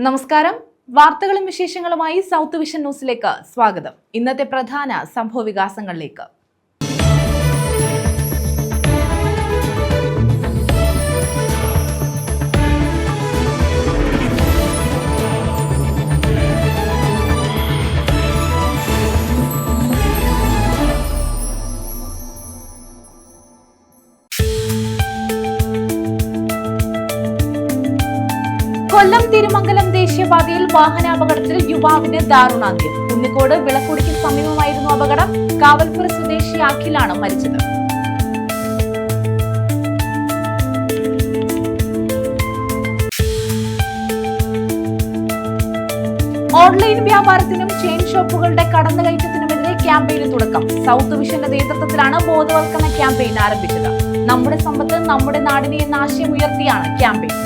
നമസ്കാരം. വാർത്തകളും വിശേഷങ്ങളുമായി സൗത്ത് വിഷൻ ന്യൂസിലേക്ക് സ്വാഗതം. ഇന്നത്തെ പ്രധാന സംഭവവികാസങ്ങളിലേക്ക്. കൊല്ലം തിരുമംഗലം ദേശീയപാതയിൽ വാഹനാപകടത്തിൽ യുവാവിന് ദാരുണാന്ത്യം. കുന്നിക്കോട് വിളക്കുടിക്ക് സമീപമായിരുന്നു അപകടം. കാവൽപുര സ്വദേശി അഖിലാണ് മരിച്ചത്. ഓൺലൈൻ വ്യാപാരത്തിനും ചെയിൻ ഷോപ്പുകളുടെ കടന്നുകയറ്റത്തിനുമെതിരെ ക്യാമ്പയിന് തുടക്കം. സൗത്ത് വിഷന്റെ നേതൃത്വത്തിലാണ് ബോധവൽക്കരണ ക്യാമ്പയിൻ ആരംഭിച്ചത്. നമ്മുടെ സമ്പത്ത് നമ്മുടെ നാടിനെ എന്ന ആശയം ഉയർത്തിയാണ് ക്യാമ്പയിൻ.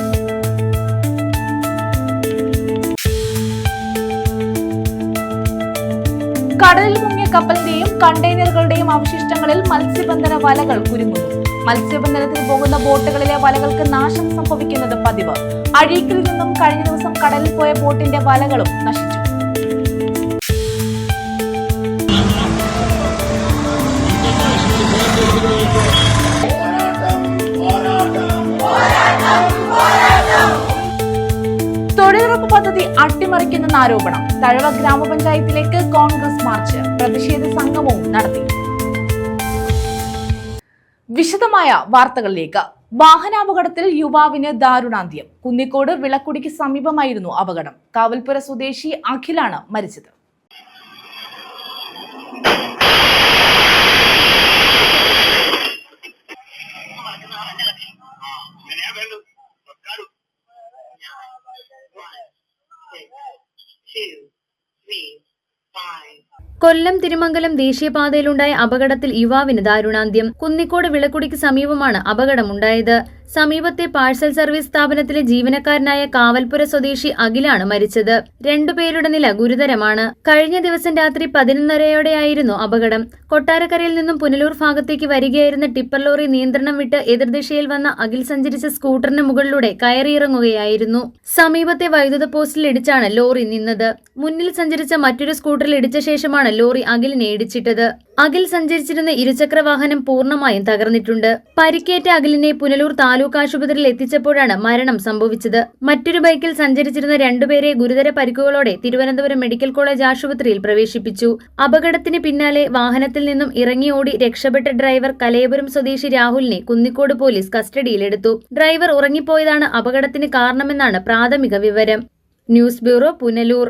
കടലിൽ മുങ്ങിയ കപ്പലിന്റെയും കണ്ടെയ്നറുകളുടെയും അവശിഷ്ടങ്ങളിൽ മത്സ്യബന്ധന വലകൾ കുരുങ്ങുന്നു. മത്സ്യബന്ധനത്തിന് പോകുന്ന ബോട്ടുകളിലെ വലകൾക്ക് നാശം സംഭവിക്കുന്നത് പതിവ്. അഴീക്കലിൽ നിന്നും കഴിഞ്ഞ ദിവസം കടലിൽ പോയ ബോട്ടിന്റെ വലകളും നശിച്ചു. തൊഴിലുറപ്പ് പദ്ധതി അട്ടിമറിക്കുന്നെന്ന ആരോപണം. തഴവ ഗ്രാമപഞ്ചായത്തിലേക്ക് കോൺഗ്രസ് മാർച്ച്. പ്രതിഷേധ സംഗമവും നടത്തി. വിശദമായ വാർത്തകളിലേക്ക്. വാഹനാപകടത്തിൽ യുവാവിന് ദാരുണാന്ത്യം. കുന്നിക്കോട് വിളക്കുടിക്ക് സമീപമായിരുന്നു അപകടം. കാവൽപുര സ്വദേശി അഖിലാണ് മരിച്ചത്. കൊല്ലം തിരുമംഗലം ദേശീയപാതയിലുണ്ടായ അപകടത്തിൽ യുവാവിന് ദാരുണാന്ത്യം. കുന്നിക്കോട് വിളക്കുടിക്ക് സമീപമാണ് അപകടമുണ്ടായത്. സമീപത്തെ പാഴ്സൽ സർവീസ് സ്ഥാപനത്തിലെ ജീവനക്കാരനായ കാവൽപുര സ്വദേശി അഖിലാണ് മരിച്ചത്. രണ്ടുപേരുടെ നില ഗുരുതരമാണ്. കഴിഞ്ഞ ദിവസം രാത്രി 11:30യോടെയായിരുന്നു അപകടം. കൊട്ടാരക്കരയിൽ നിന്നും പുനലൂർ ഭാഗത്തേക്ക് വരികയായിരുന്ന ടിപ്പർ ലോറി നിയന്ത്രണം വിട്ട് എതിർദിശയിൽ വന്ന അഖിൽ സഞ്ചരിച്ച സ്കൂട്ടറിന് മുകളിലൂടെ കയറിയിറങ്ങുകയായിരുന്നു. സമീപത്തെ വൈദ്യുത പോസ്റ്റിൽ ഇടിച്ചാണ് ലോറി നിന്നത്. മുന്നിൽ സഞ്ചരിച്ച മറ്റൊരു സ്കൂട്ടറിൽ ഇടിച്ച ശേഷമാണ് ലോറി അഖിലിനെ ഇടിച്ചിട്ടത്. അഖിൽ സഞ്ചരിച്ചിരുന്ന ഇരുചക്ര വാഹനം പൂർണ്ണമായും തകർന്നിട്ടുണ്ട്. പരിക്കേറ്റ അഖിലിനെ പുനലൂർ താലൂക്ക് ആശുപത്രിയിൽ എത്തിച്ചപ്പോഴാണ് മരണം സംഭവിച്ചത്. മറ്റൊരു ബൈക്കിൽ സഞ്ചരിച്ചിരുന്ന രണ്ടുപേരെ ഗുരുതര പരിക്കുകളോടെ തിരുവനന്തപുരം മെഡിക്കൽ കോളേജ് ആശുപത്രിയിൽ പ്രവേശിപ്പിച്ചു. അപകടത്തിന് പിന്നാലെ വാഹനത്തിൽ നിന്നും ഇറങ്ങിയോടി രക്ഷപ്പെട്ട ഡ്രൈവർ കലയപുരം സ്വദേശി രാഹുലിനെ കുന്നിക്കോട് പോലീസ് കസ്റ്റഡിയിലെടുത്തു. ഡ്രൈവർ ഉറങ്ങിപ്പോയതാണ് അപകടത്തിന് കാരണമെന്നാണ് പ്രാഥമിക വിവരം. News bureau, Punalur.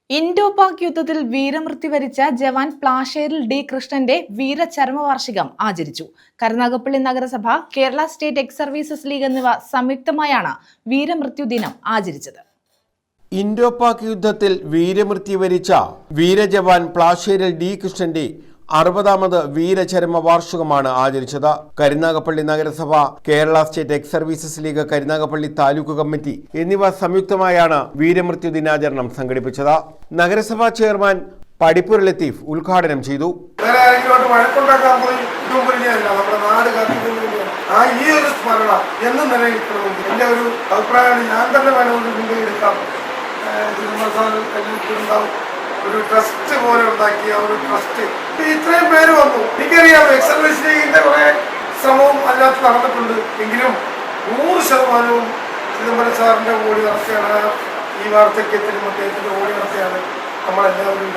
Indo Pak യുദ്ധത്തിൽ വീരമൃത്യു വരിച്ച ജവാൻ പ്ലാശ്ശേരിൽ ഡി കൃഷ്ണന്റെ വീരചരമവാർഷികം ആചരിച്ചു. കരുനാഗപ്പള്ളി നഗരസഭ, Kerala state X services league എന്നിവ സംയുക്തമായാണ് വീരമൃത്യു ദിനം ആചരിച്ചത്. ഇൻഡോ പാക് യുദ്ധത്തിൽ വീരമൃത്യു വരിച്ച വീരജവാൻ പ്ലാശ്ശേരിൽ ഡി കൃഷ്ണന്റെ 60ാമത് വീരചരമ വാർഷികമാണ് ആചരിച്ചത്. കരുനാഗപ്പള്ളി നഗരസഭ, Kerala state X services league, Karunagappally taluk committee എന്നിവ സംയുക്തമായാണ് വീരമൃത്യു ദിനാചരണം സംഘടിപ്പിച്ചത്. നഗരസഭാ ചെയർമാൻ പടിപ്പുര ലത്തീഫ് ഉദ്ഘാടനം ചെയ്തു. ഒരു ട്രസ്റ്റ് പോലെ ഉണ്ടാക്കിയ ഒരു ട്രസ്റ്റ് ഇത്രയും പേര് വന്നു. എനിക്കറിയാം എക്സ് സർവീസ് ലീഗിന്റെ കുറെ ശ്രമവും അല്ലാത്ത നടന്നിട്ടുണ്ട്. എങ്കിലും 100% ചിദംബരം സാറിന്റെ ഓടി നടത്തിയാണ്, ഈ വാർദ്ധക്യത്തിലും അദ്ദേഹത്തിന്റെ ഓടി നടത്തിയാണ് നമ്മളെല്ലാവരും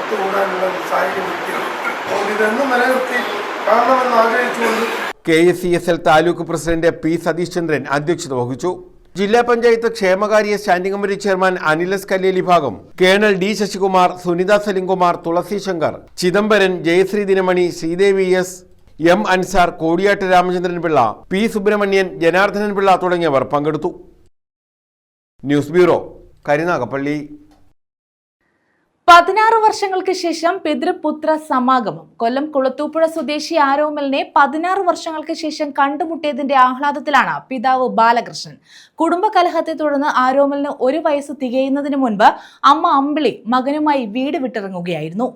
ഒത്തുകൂടാനുള്ള സാഹചര്യം ഒരുക്കുന്നത്. അതുകൊണ്ട് ഇതെന്നും നിലനിർത്തി കാണണമെന്ന് ആഗ്രഹിച്ചുകൊണ്ട് KSESL taluk president P Satish Chandran അധ്യക്ഷത വഹിച്ചു. ജില്ലാ പഞ്ചായത്ത് ക്ഷേമകാര്യ standing committee chairman Anilas Kalleli ഭാഗം, colonel D Sasikumar, Sunitha Salimkumar, Thulasi Sankar, Chidambaran, Jayasree Dinamani, Sreedevi S, M Ansar, Kodiyattu Ramachandran Pillai, P Subrahmanyan, Janardhanan Pillai തുടങ്ങിയവർ പങ്കെടുത്തു. News bureau, Karunagappally. 16 വർഷങ്ങൾക്ക് ശേഷം പിതൃപുത്ര സമാഗമം. കൊല്ലം കുളത്തൂപ്പുഴ സ്വദേശി ആരോമലിനെ 16 വർഷങ്ങൾക്ക് ശേഷം കണ്ടുമുട്ടിയതിന്റെ ആഹ്ലാദത്തിലാണ് പിതാവ് ബാലകൃഷ്ണൻ. കുടുംബകലഹത്തെ തുടർന്ന് ആരോമലിന് 1 വയസ്സ് തികയുന്നതിന് മുൻപ് അമ്മ അമ്പിളി മകനുമായി വീട് വിട്ടിറങ്ങുകയായിരുന്നു.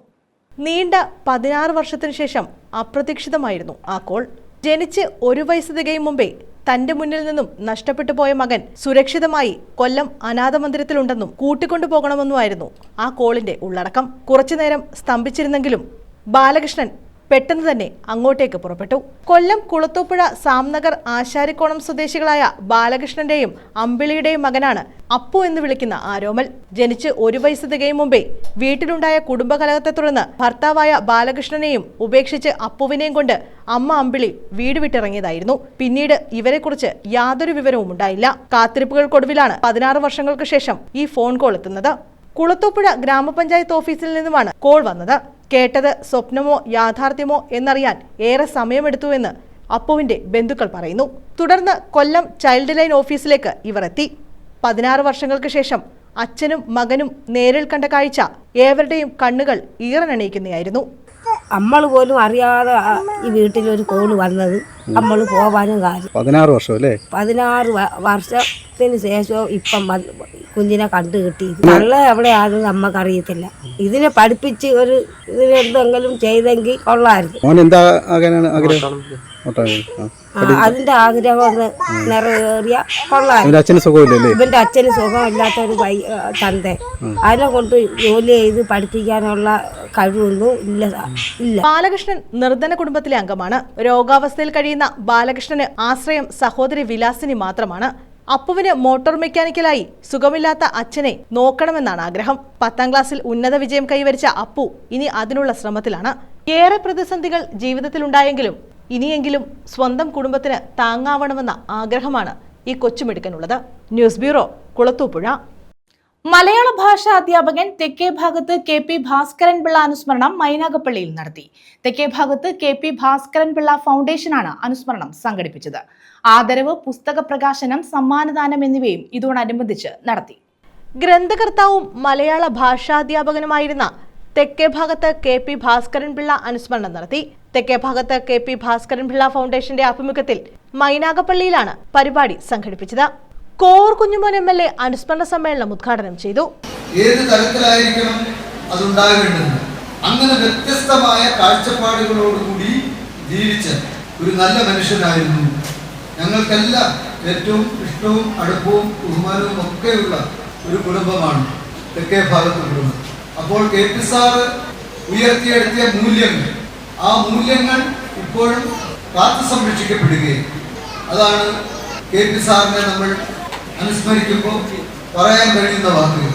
നീണ്ട 16 വർഷത്തിനു ശേഷം അപ്രതീക്ഷിതമായിരുന്നു ആ കോൾ. ജനിച്ച് 1 വയസ്സ് തികയും മുമ്പേ തന്റെ മുന്നിൽ നിന്നും നഷ്ടപ്പെട്ടു പോയ മകൻ സുരക്ഷിതമായി കൊല്ലം അനാഥ മന്ദിരത്തിലുണ്ടെന്നും കൂട്ടിക്കൊണ്ടുപോകണമെന്നുമായിരുന്നു ആ കോളിന്റെ ഉള്ളടക്കം. കുറച്ചുനേരം സ്തംഭിച്ചിരുന്നെങ്കിലും ബാലകൃഷ്ണൻ പെട്ടെന്ന് തന്നെ അങ്ങോട്ടേക്ക് പുറപ്പെട്ടു. കൊല്ലം കുളത്തൂപ്പുഴ സാംനഗർ ആശാരിക്കോണം സ്വദേശികളായ ബാലകൃഷ്ണന്റെയും അമ്പിളിയുടെയും മകനാണ് അപ്പു എന്ന് വിളിക്കുന്ന ആരോമൽ. ജനിച്ച് 1 വയസ്സ് തികയും മുമ്പേ വീട്ടിലുണ്ടായ കുടുംബകലഹത്തെ തുടർന്ന് ഭർത്താവായ ബാലകൃഷ്ണനെയും ഉപേക്ഷിച്ച് അപ്പുവിനെയും കൊണ്ട് അമ്മ അമ്പിളി വീട് വിട്ടിറങ്ങിയതായിരുന്നു. പിന്നീട് ഇവരെക്കുറിച്ച് യാതൊരു വിവരവും ഉണ്ടായില്ല. കാത്തിരിപ്പുകൾക്കൊടുവിലാണ് 16 വർഷങ്ങൾക്ക് ശേഷം ഈ ഫോൺ കോൾ എത്തുന്നത്. കുളത്തൂപ്പുഴ ഗ്രാമപഞ്ചായത്ത് ഓഫീസിൽ നിന്നുമാണ് കോൾ വന്നത്. കേട്ടത് സ്വപ്നമോ യാഥാർത്ഥ്യമോ എന്നറിയാൻ ഏറെ സമയമെടുത്തുവെന്ന് അപ്പുവിന്റെ ബന്ധുക്കൾ പറയുന്നു. തുടർന്ന് കൊല്ലം ചൈൽഡ് ലൈൻ ഓഫീസിലേക്ക് ഇവർ എത്തി. 16 വർഷങ്ങൾക്ക് ശേഷം അച്ഛനും മകനും നേരിൽ കണ്ട കാഴ്ച ഏവരുടെയും കണ്ണുകൾ ഈറനണിയിക്കുന്നതായിരുന്നു. നമ്മൾ പോലും അറിയാതെ ഈ വീട്ടിലൊരു കോള് വന്നത് നമ്മൾ പോവാനും കാര്യം. 16 വർഷം അല്ലേ? 16 വർഷത്തിന് ശേഷം ഇപ്പം കുഞ്ഞിനെ കണ്ടു കിട്ടിയത്. നല്ല എവിടെയാണെന്ന് നമുക്കറിയത്തില്ല. ഇതിനെ പഠിപ്പിച്ച് ഇതിനെന്തെങ്കിലും ചെയ്തെങ്കിൽ കൊള്ളായിരുന്നു. അതിന്റെ ആഗ്രഹം ഒന്ന് നിറവേറിയ കൊള്ളായിരുന്നു. ഇവന്റെ അച്ഛന് സുഖമില്ലാത്ത ഒരു തന്ത, അതിനെ കൊണ്ട് ജോലി ചെയ്ത് പഠിപ്പിക്കാനുള്ള കഴിവൊന്നും ഇല്ല. ബാലകൃഷ്ണൻ നിർധന കുടുംബത്തിലെ അംഗമാണ്. രോഗാവസ്ഥയിൽ കഴിയുന്ന ബാലകൃഷ്ണന് ആശ്രയം സഹോദരി വിലാസിനി മാത്രമാണ്. അപ്പുവിന് മോട്ടോർ മെക്കാനിക്കലായി സുഖമില്ലാത്ത അച്ഛനെ നോക്കണമെന്നാണ് ആഗ്രഹം. 10ാം ക്ലാസ്സിൽ ഉന്നത വിജയം കൈവരിച്ച അപ്പു ഇനി അതിനുള്ള ശ്രമത്തിലാണ്. ഏറെ പ്രതിസന്ധികൾ ജീവിതത്തിലുണ്ടായെങ്കിലും ഇനിയെങ്കിലും സ്വന്തം കുടുംബത്തിന് താങ്ങാവണമെന്ന ആഗ്രഹമാണ് ഈ കൊച്ചുമിടുക്കനുള്ളത്. News bureau, Kulathupuzha. മലയാള ഭാഷാ അധ്യാപകൻ തെക്കേ ഭാഗത്ത് KP ഭാസ്കരൻ പിള്ള അനുസ്മരണം മൈനാഗപ്പള്ളിയിൽ നടത്തി. തെക്കേ ഭാഗത്ത് KP ഭാസ്കരൻ പിള്ള ഫൗണ്ടേഷനാണ് അനുസ്മരണം സംഘടിപ്പിച്ചത്. ആദരവ്, പുസ്തക പ്രകാശനം, സമ്മാനദാനം എന്നിവയും ഇതോടനുബന്ധിച്ച് നടത്തി. ഗ്രന്ഥകർത്താവും മലയാള ഭാഷാധ്യാപകനുമായിരുന്ന തെക്കേ ഭാഗത്ത് KP ഭാസ്കരൻ പിള്ള അനുസ്മരണം നടത്തി. തെക്കേ ഭാഗത്ത് KP ഭാസ്കരൻ പിള്ള ഫൗണ്ടേഷന്റെ ആഭിമുഖ്യത്തിൽ മൈനാഗപ്പള്ളിയിലാണ് പരിപാടി സംഘടിപ്പിച്ചത്. കോവൂർ കുഞ്ഞുമോൻ MLA അനുസ്മരണ സമ്മേളനം ഉദ്ഘാടനം ചെയ്തു. ഏത് തലത്തിലായിരിക്കണം അതുണ്ടാകേണ്ടത്? അങ്ങനെ വ്യത്യസ്തമായ കാഴ്ചപ്പാടുകളോടുകൂടി ജീവിച്ച ഒരു നല്ല മനുഷ്യനായിരുന്നു. ഞങ്ങൾക്കെല്ലാം ഏറ്റവും ഇഷ്ടവും അടുപ്പവും ബഹുമാനവും ഒക്കെയുള്ള ഒരു കുടുംബമാണ് തെക്കേ ഭാഗത്ത് കുടുംബം. അപ്പോൾ KP സാറ് ഉയർത്തിയെടുത്തിയ മൂല്യങ്ങൾ, ആ മൂല്യങ്ങൾ ഇപ്പോഴും കാത്തു സംരക്ഷിക്കപ്പെടുകയും അതാണ് KP സാറിനെ നമ്മൾ അനുസ്മരിക്കുമ്പോൾ പറയാൻ കഴിയുന്ന വാക്കുകൾ.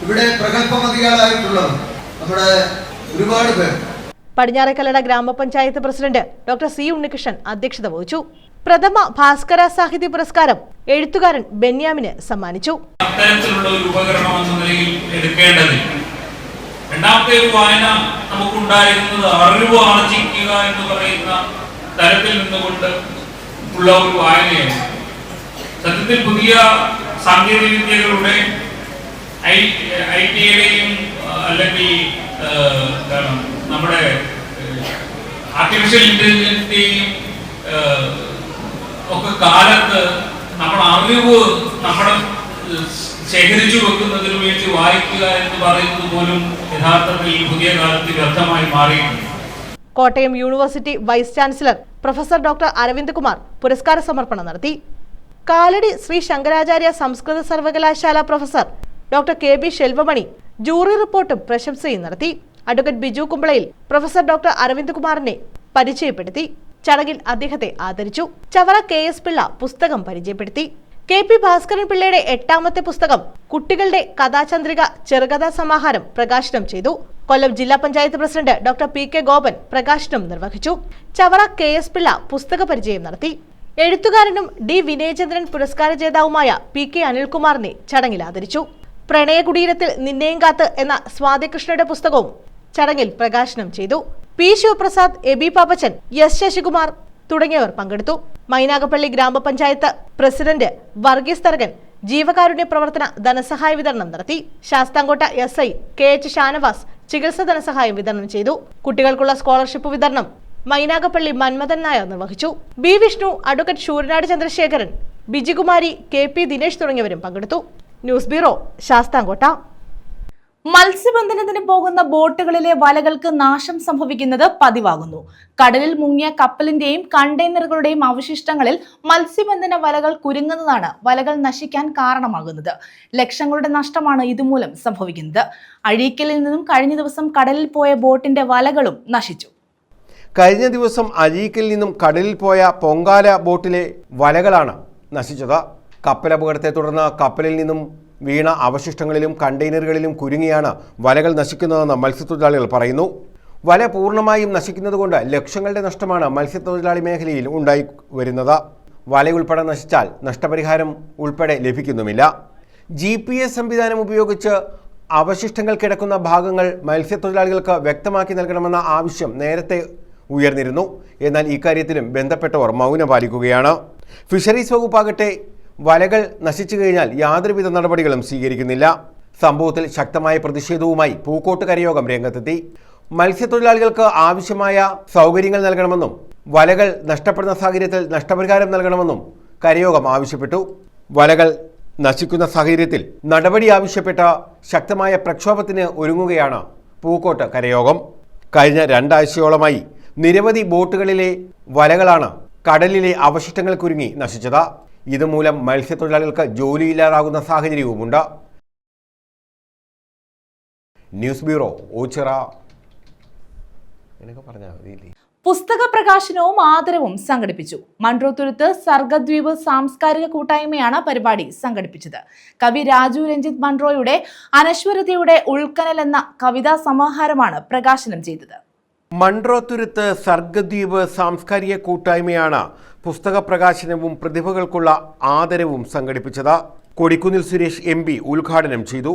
ഇവിടെ പ്രഗത്ഭമതികളായിട്ടുള്ളവർ നമ്മുടെ ഒരുപാട് പേർ. പടിഞ്ഞാറേക്കല്ലട ഗ്രാമപഞ്ചായത്ത് പ്രസിഡന്റ് ഡോക്ടർ C ഉണ്ണികൃഷ്ണൻ അധ്യക്ഷത വഹിച്ചു. പ്രഥമ ഭാസ്കര സാഹിത്യ പുരസ്കാരം എഴുത്തുകാരൻ ബെന്യാമിന് സമ്മാനിച്ചു. അത്തരത്തിലുള്ള ഒരു ഉപകരണം എന്ന നിലയിൽ എടുക്കേണ്ടത്. രണ്ടാമത്തെ ഒരു വായന നമുക്കുണ്ടായിരുന്നത് അറിവ് ആർജിക്കുക എന്ന് പറയുന്ന തരത്തിൽ നിന്നുകൊണ്ട് ഉള്ള ഒരു വായനയാണ്. സത്യത്തിൽ പുതിയ സാങ്കേതിക വിദ്യകളുടെ IT-യുടെയും അല്ലെങ്കിൽ നമ്മുടെ ആർട്ടിഫിഷ്യൽ ഇന്റലിജൻസിന്റെയും ഒക്കെ കാലത്ത് നമ്മൾ അറിവ് നമ്മുടെ ശേഖരിച്ചു വെക്കുന്നതിന് വേണ്ടി വായിക്കുക എന്ന് പറയുന്നത് പോലും യഥാർത്ഥത്തിൽ പുതിയ കാലത്ത് വ്യർത്ഥമായി മാറിയിട്ടുണ്ട്. Kottayam university vice chancellor professor doctor Aravind Kumar പുരസ്കാര സമർപ്പണം നടത്തി. കാലടി ശ്രീ ശങ്കരാചാര്യ സംസ്കൃത സർവകലാശാല professor doctor KB Selvamani jury റിപ്പോർട്ടും പ്രശംസയും നടത്തി. അഡ്വക്കേറ്റ് ബിജു കുമ്പളയിൽ പ്രൊഫസർ ഡോക്ടർ അരവിന്ദ് കുമാറിനെ പരിചയപ്പെടുത്തി. ചടങ്ങിൽ അദ്ദേഹത്തെ ആദരിച്ചു. ചവറ KS പിള്ള പുസ്തകം പരിചയപ്പെടുത്തി. KP ഭാസ്കരൻ പിള്ളയുടെ 8ാമത്തെ പുസ്തകം കുട്ടികളുടെ കഥാചന്ദ്രിക ചെറുകഥാ സമാഹാരം പ്രകാശനം ചെയ്തു. കൊല്ലം ജില്ലാ panchayat president doctor PK Gopan പ്രകാശനം നിർവഹിച്ചു. ചവറ KS പിള്ള പുസ്തക പരിചയം നടത്തി. എഴുത്തുകാരനും D വിനയചന്ദ്രൻ പുരസ്കാര ജേതാവുമായ PK അനിൽകുമാറിനെ ചടങ്ങിൽ ആദരിച്ചു. പ്രണയകുടീരത്തിൽ നിന്നെയും കാത്ത് എന്ന സ്വാതികൃഷ്ണയുടെ പുസ്തകവും ചടങ്ങിൽ പ്രകാശനം ചെയ്തു. P ശിവപ്രസാദ്, എബി പാപ്പച്ചൻ, S ശശികുമാർ തുടങ്ങിയവർ പങ്കെടുത്തു. മൈനാഗപ്പള്ളി ഗ്രാമപഞ്ചായത്ത് പ്രസിഡന്റ് വർഗീസ് തരകൻ ജീവകാരുണ്യ പ്രവർത്തന ധനസഹായ വിതരണം നടത്തി. ശാസ്താംകോട്ട SI KH ഷാനവാസ് ചികിത്സാ ധനസഹായം വിതരണം ചെയ്തു. കുട്ടികൾക്കുള്ള സ്കോളർഷിപ്പ് വിതരണം മൈനാഗപ്പള്ളി മന്മഥൻ നായർ നിർവഹിച്ചു. B Vishnu, advocate Sooranad Chandrasekharan, Bijikumari, KP Dinesh തുടങ്ങിയവരും പങ്കെടുത്തു. News bureau, Sasthamkotta. മത്സ്യബന്ധനത്തിന് പോകുന്ന ബോട്ടുകളിലെ വലകൾക്ക് നാശം സംഭവിക്കുന്നത് പതിവാകുന്നു. കടലിൽ മുങ്ങിയ കപ്പലിന്റെയും കണ്ടെയ്നറുകളുടെയും അവശിഷ്ടങ്ങളിൽ മത്സ്യബന്ധന വലകൾ കുരുങ്ങുന്നതാണ് വലകൾ നശിക്കാൻ കാരണമാകുന്നത്. ലക്ഷങ്ങളുടെ നഷ്ടമാണ് ഇതുമൂലം സംഭവിക്കുന്നത്. അഴീക്കലിൽ നിന്നും കഴിഞ്ഞ ദിവസം കടലിൽ പോയ ബോട്ടിന്റെ വലകളും നശിച്ചു. കഴിഞ്ഞ ദിവസം അഴീക്കലിൽ നിന്നും കടലിൽ പോയ പൊങ്കാല ബോട്ടിലെ വലകളാണ് നശിച്ചത്. കപ്പലപകടത്തെ തുടർന്ന് കപ്പലിൽ നിന്നും വീണ അവശിഷ്ടങ്ങളിലും കണ്ടെയ്നറുകളിലും കുരുങ്ങിയാണ് വലകൾ നശിക്കുന്നതെന്ന് മത്സ്യത്തൊഴിലാളികൾ പറയുന്നു. വല പൂർണ്ണമായും നശിക്കുന്നതുകൊണ്ട് ലക്ഷങ്ങളുടെ നഷ്ടമാണ് മത്സ്യത്തൊഴിലാളി മേഖലയിൽ ഉണ്ടായി വരുന്നത്. വലയുൾപ്പെടെ നശിച്ചാൽ നഷ്ടപരിഹാരം ഉൾപ്പെടെ ലഭിക്കുന്നുമില്ല. GPS സംവിധാനം ഉപയോഗിച്ച് അവശിഷ്ടങ്ങൾ കിടക്കുന്ന ഭാഗങ്ങൾ മത്സ്യത്തൊഴിലാളികൾക്ക് വ്യക്തമാക്കി നൽകണമെന്ന ആവശ്യം നേരത്തെ ഉയർന്നിരുന്നു. എന്നാൽ ഇക്കാര്യത്തിലും ബന്ധപ്പെട്ടവർ മൗനം പാലിക്കുകയാണ്. ഫിഷറീസ് വകുപ്പാകട്ടെ വലകൾ നശിച്ചു കഴിഞ്ഞാൽ യാതൊരുവിധ നടപടികളും സ്വീകരിക്കുന്നില്ല. സംഭവത്തിൽ ശക്തമായ പ്രതിഷേധവുമായി പൂക്കോട്ട് കരയോഗം രംഗത്തെത്തി. മത്സ്യത്തൊഴിലാളികൾക്ക് ആവശ്യമായ സൗകര്യങ്ങൾ നൽകണമെന്നും വലകൾ നഷ്ടപ്പെടുന്ന സാഹചര്യത്തിൽ നഷ്ടപരിഹാരം നൽകണമെന്നും കരയോഗം ആവശ്യപ്പെട്ടു. വലകൾ നശിക്കുന്ന സാഹചര്യത്തിൽ നടപടി ആവശ്യപ്പെട്ട ശക്തമായ പ്രക്ഷോഭത്തിന് ഒരുങ്ങുകയാണ് പൂക്കോട്ട് കരയോഗം. കഴിഞ്ഞ 2 ആഴ്ചയോളമായി നിരവധി ബോട്ടുകളിലെ വലകളാണ് കടലിലെ അവശിഷ്ടങ്ങൾ കുരുങ്ങി നശിച്ചത്. ഇതുമൂലം മത്സ്യത്തൊഴിലാളികൾക്ക് ജോലിയില്ലാതാകുന്ന സാഹചര്യവുമുണ്ട്. News bureau, Ochira. പുസ്തക പ്രകാശനവും ആദരവും സംഘടിപ്പിച്ചു. മൺട്രോത്തുരുത്ത് സർഗദ്വീപ് സാംസ്കാരിക കൂട്ടായ്മയാണ് പരിപാടി സംഘടിപ്പിച്ചത്. കവി രാജു രഞ്ജിത്ത് മൺട്രോയുടെ അനശ്വരതയുടെ ഉൾക്കനൽ എന്ന കവിതാ സമാഹാരമാണ് പ്രകാശനം ചെയ്തത്. മൺട്രോത്തുരുത്ത് സർഗദ്വീപ് സാംസ്കാരിക കൂട്ടായ്മയാണ് പുസ്തക പ്രകാശനവും പ്രതിഭകൾക്കുള്ള ആദരവും സംഘടിപ്പിച്ചത്. കൊടിക്കുന്നിൽ സുരേഷ് MP ഉദ്ഘാടനം ചെയ്തു.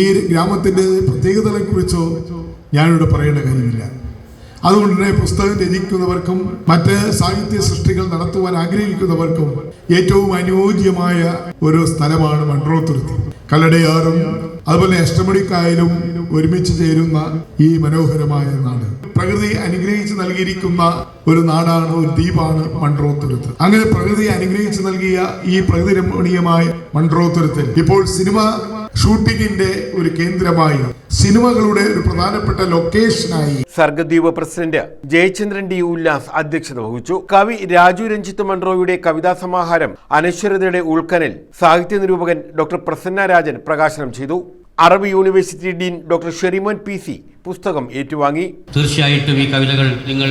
ഈ ഗ്രാമത്തിന്റെ പ്രത്യേകതകളെക്കുറിച്ചോ ഞാനിവിടെ പറയേണ്ട കാര്യമില്ല. അതുകൊണ്ട് തന്നെ പുസ്തകം രചിക്കുന്നവർക്കും മറ്റ് സാഹിത്യ സൃഷ്ടികൾ നടത്തുവാൻ ആഗ്രഹിക്കുന്നവർക്കും ഏറ്റവും അനുയോജ്യമായ ഒരു സ്ഥലമാണ് മൺട്രോത്തുരുത്ത്. കല്ലടയാറും അതുപോലെ അഷ്ടമുടിക്കായലും ഒരുമിച്ച് ചേരുന്ന ഈ മനോഹരമായ നാട്, പ്രകൃതി അനുഗ്രഹിച്ച് നൽകിയിരിക്കുന്ന ഒരു നാടാണ്, ഒരു ദ്വീപാണ് മൺട്രോത്തുരുത്ത്. അങ്ങനെ പ്രകൃതി അനുഗ്രഹിച്ച് നൽകിയ ഈ പ്രകൃതി രമണീയമായ മൺട്രോത്തുരുത്തിൽ ഇപ്പോൾ സിനിമ ഷൂട്ടിങ്ങിന്റെ ഒരു കേന്ദ്രമായി, സിനിമകളുടെ ഒരു പ്രധാനപ്പെട്ട ലൊക്കേഷനായി സർഗദ്വീപ് പ്രസിഡന്റ് ജയചന്ദ്രൻ D. ഉല്ലാസ് അധ്യക്ഷത വഹിച്ചു. കവി രാജു രഞ്ജിത്ത് മൺട്രോയുടെ കവിതാ സമാഹാരം അനശ്വരതയുടെ ഉൾക്കനൽ സാഹിത്യ നിരൂപകൻ ഡോക്ടർ പ്രസന്ന രാജൻ പ്രകാശനം ചെയ്തു. Arab university dean doctor Sherimon PC പുസ്തകം ഏറ്റുവാങ്ങി. തീർച്ചയായിട്ടും ഈ കവിതകൾ നിങ്ങൾ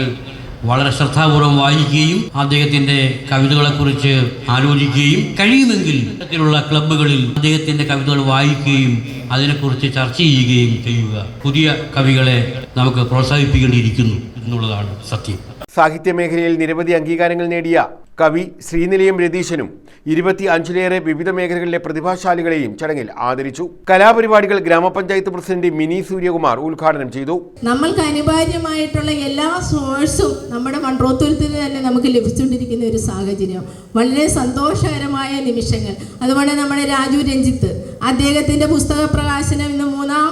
വളരെ ശ്രദ്ധാപൂർവം വായിക്കുകയും അദ്ദേഹത്തിന്റെ കവിതകളെക്കുറിച്ച് ആലോചിക്കുകയും കഴിയുമെങ്കിൽ ഇത്തരത്തിലുള്ള ക്ലബ്ബുകളിൽ അദ്ദേഹത്തിന്റെ കവിതകൾ വായിക്കുകയും അതിനെക്കുറിച്ച് ചർച്ച ചെയ്യുകയും ചെയ്യുക. പുതിയ കവികളെ നമുക്ക് പ്രോത്സാഹിപ്പിക്കേണ്ടിയിരിക്കുന്നു എന്നുള്ളതാണ് സത്യം. സാഹിത്യ മേഖലയിൽ നിരവധി അംഗീകാരങ്ങൾ നേടിയ കവി ശ്രീനിലയം രതീശനും 25-ലേറെ വിവിധ മേഖലകളിലെ പ്രതിഭാശാലികളെയും ചടങ്ങിൽ ആദരിച്ചു. കലാപരിപാടികൾ ഗ്രാമപഞ്ചായത്ത് പ്രസിഡന്റ് മിനി സൂര്യകുമാർ ഉദ്ഘാടനം ചെയ്തു. നമ്മൾക്ക് അനിവാര്യമായിട്ടുള്ള എല്ലാ സോഴ്സും നമ്മുടെ മൺട്രോത്തുരുത്തിൽ തന്നെ നമുക്ക് ലഭിച്ചുകൊണ്ടിരിക്കുന്ന ഒരു സാഹചര്യം, വളരെ സന്തോഷകരമായ നിമിഷങ്ങൾ. അതുപോലെ നമ്മുടെ രാജു രഞ്ജിത്ത് അദ്ദേഹത്തിന്റെ പുസ്തക പ്രകാശനം ഇന്ന് മൂന്നാം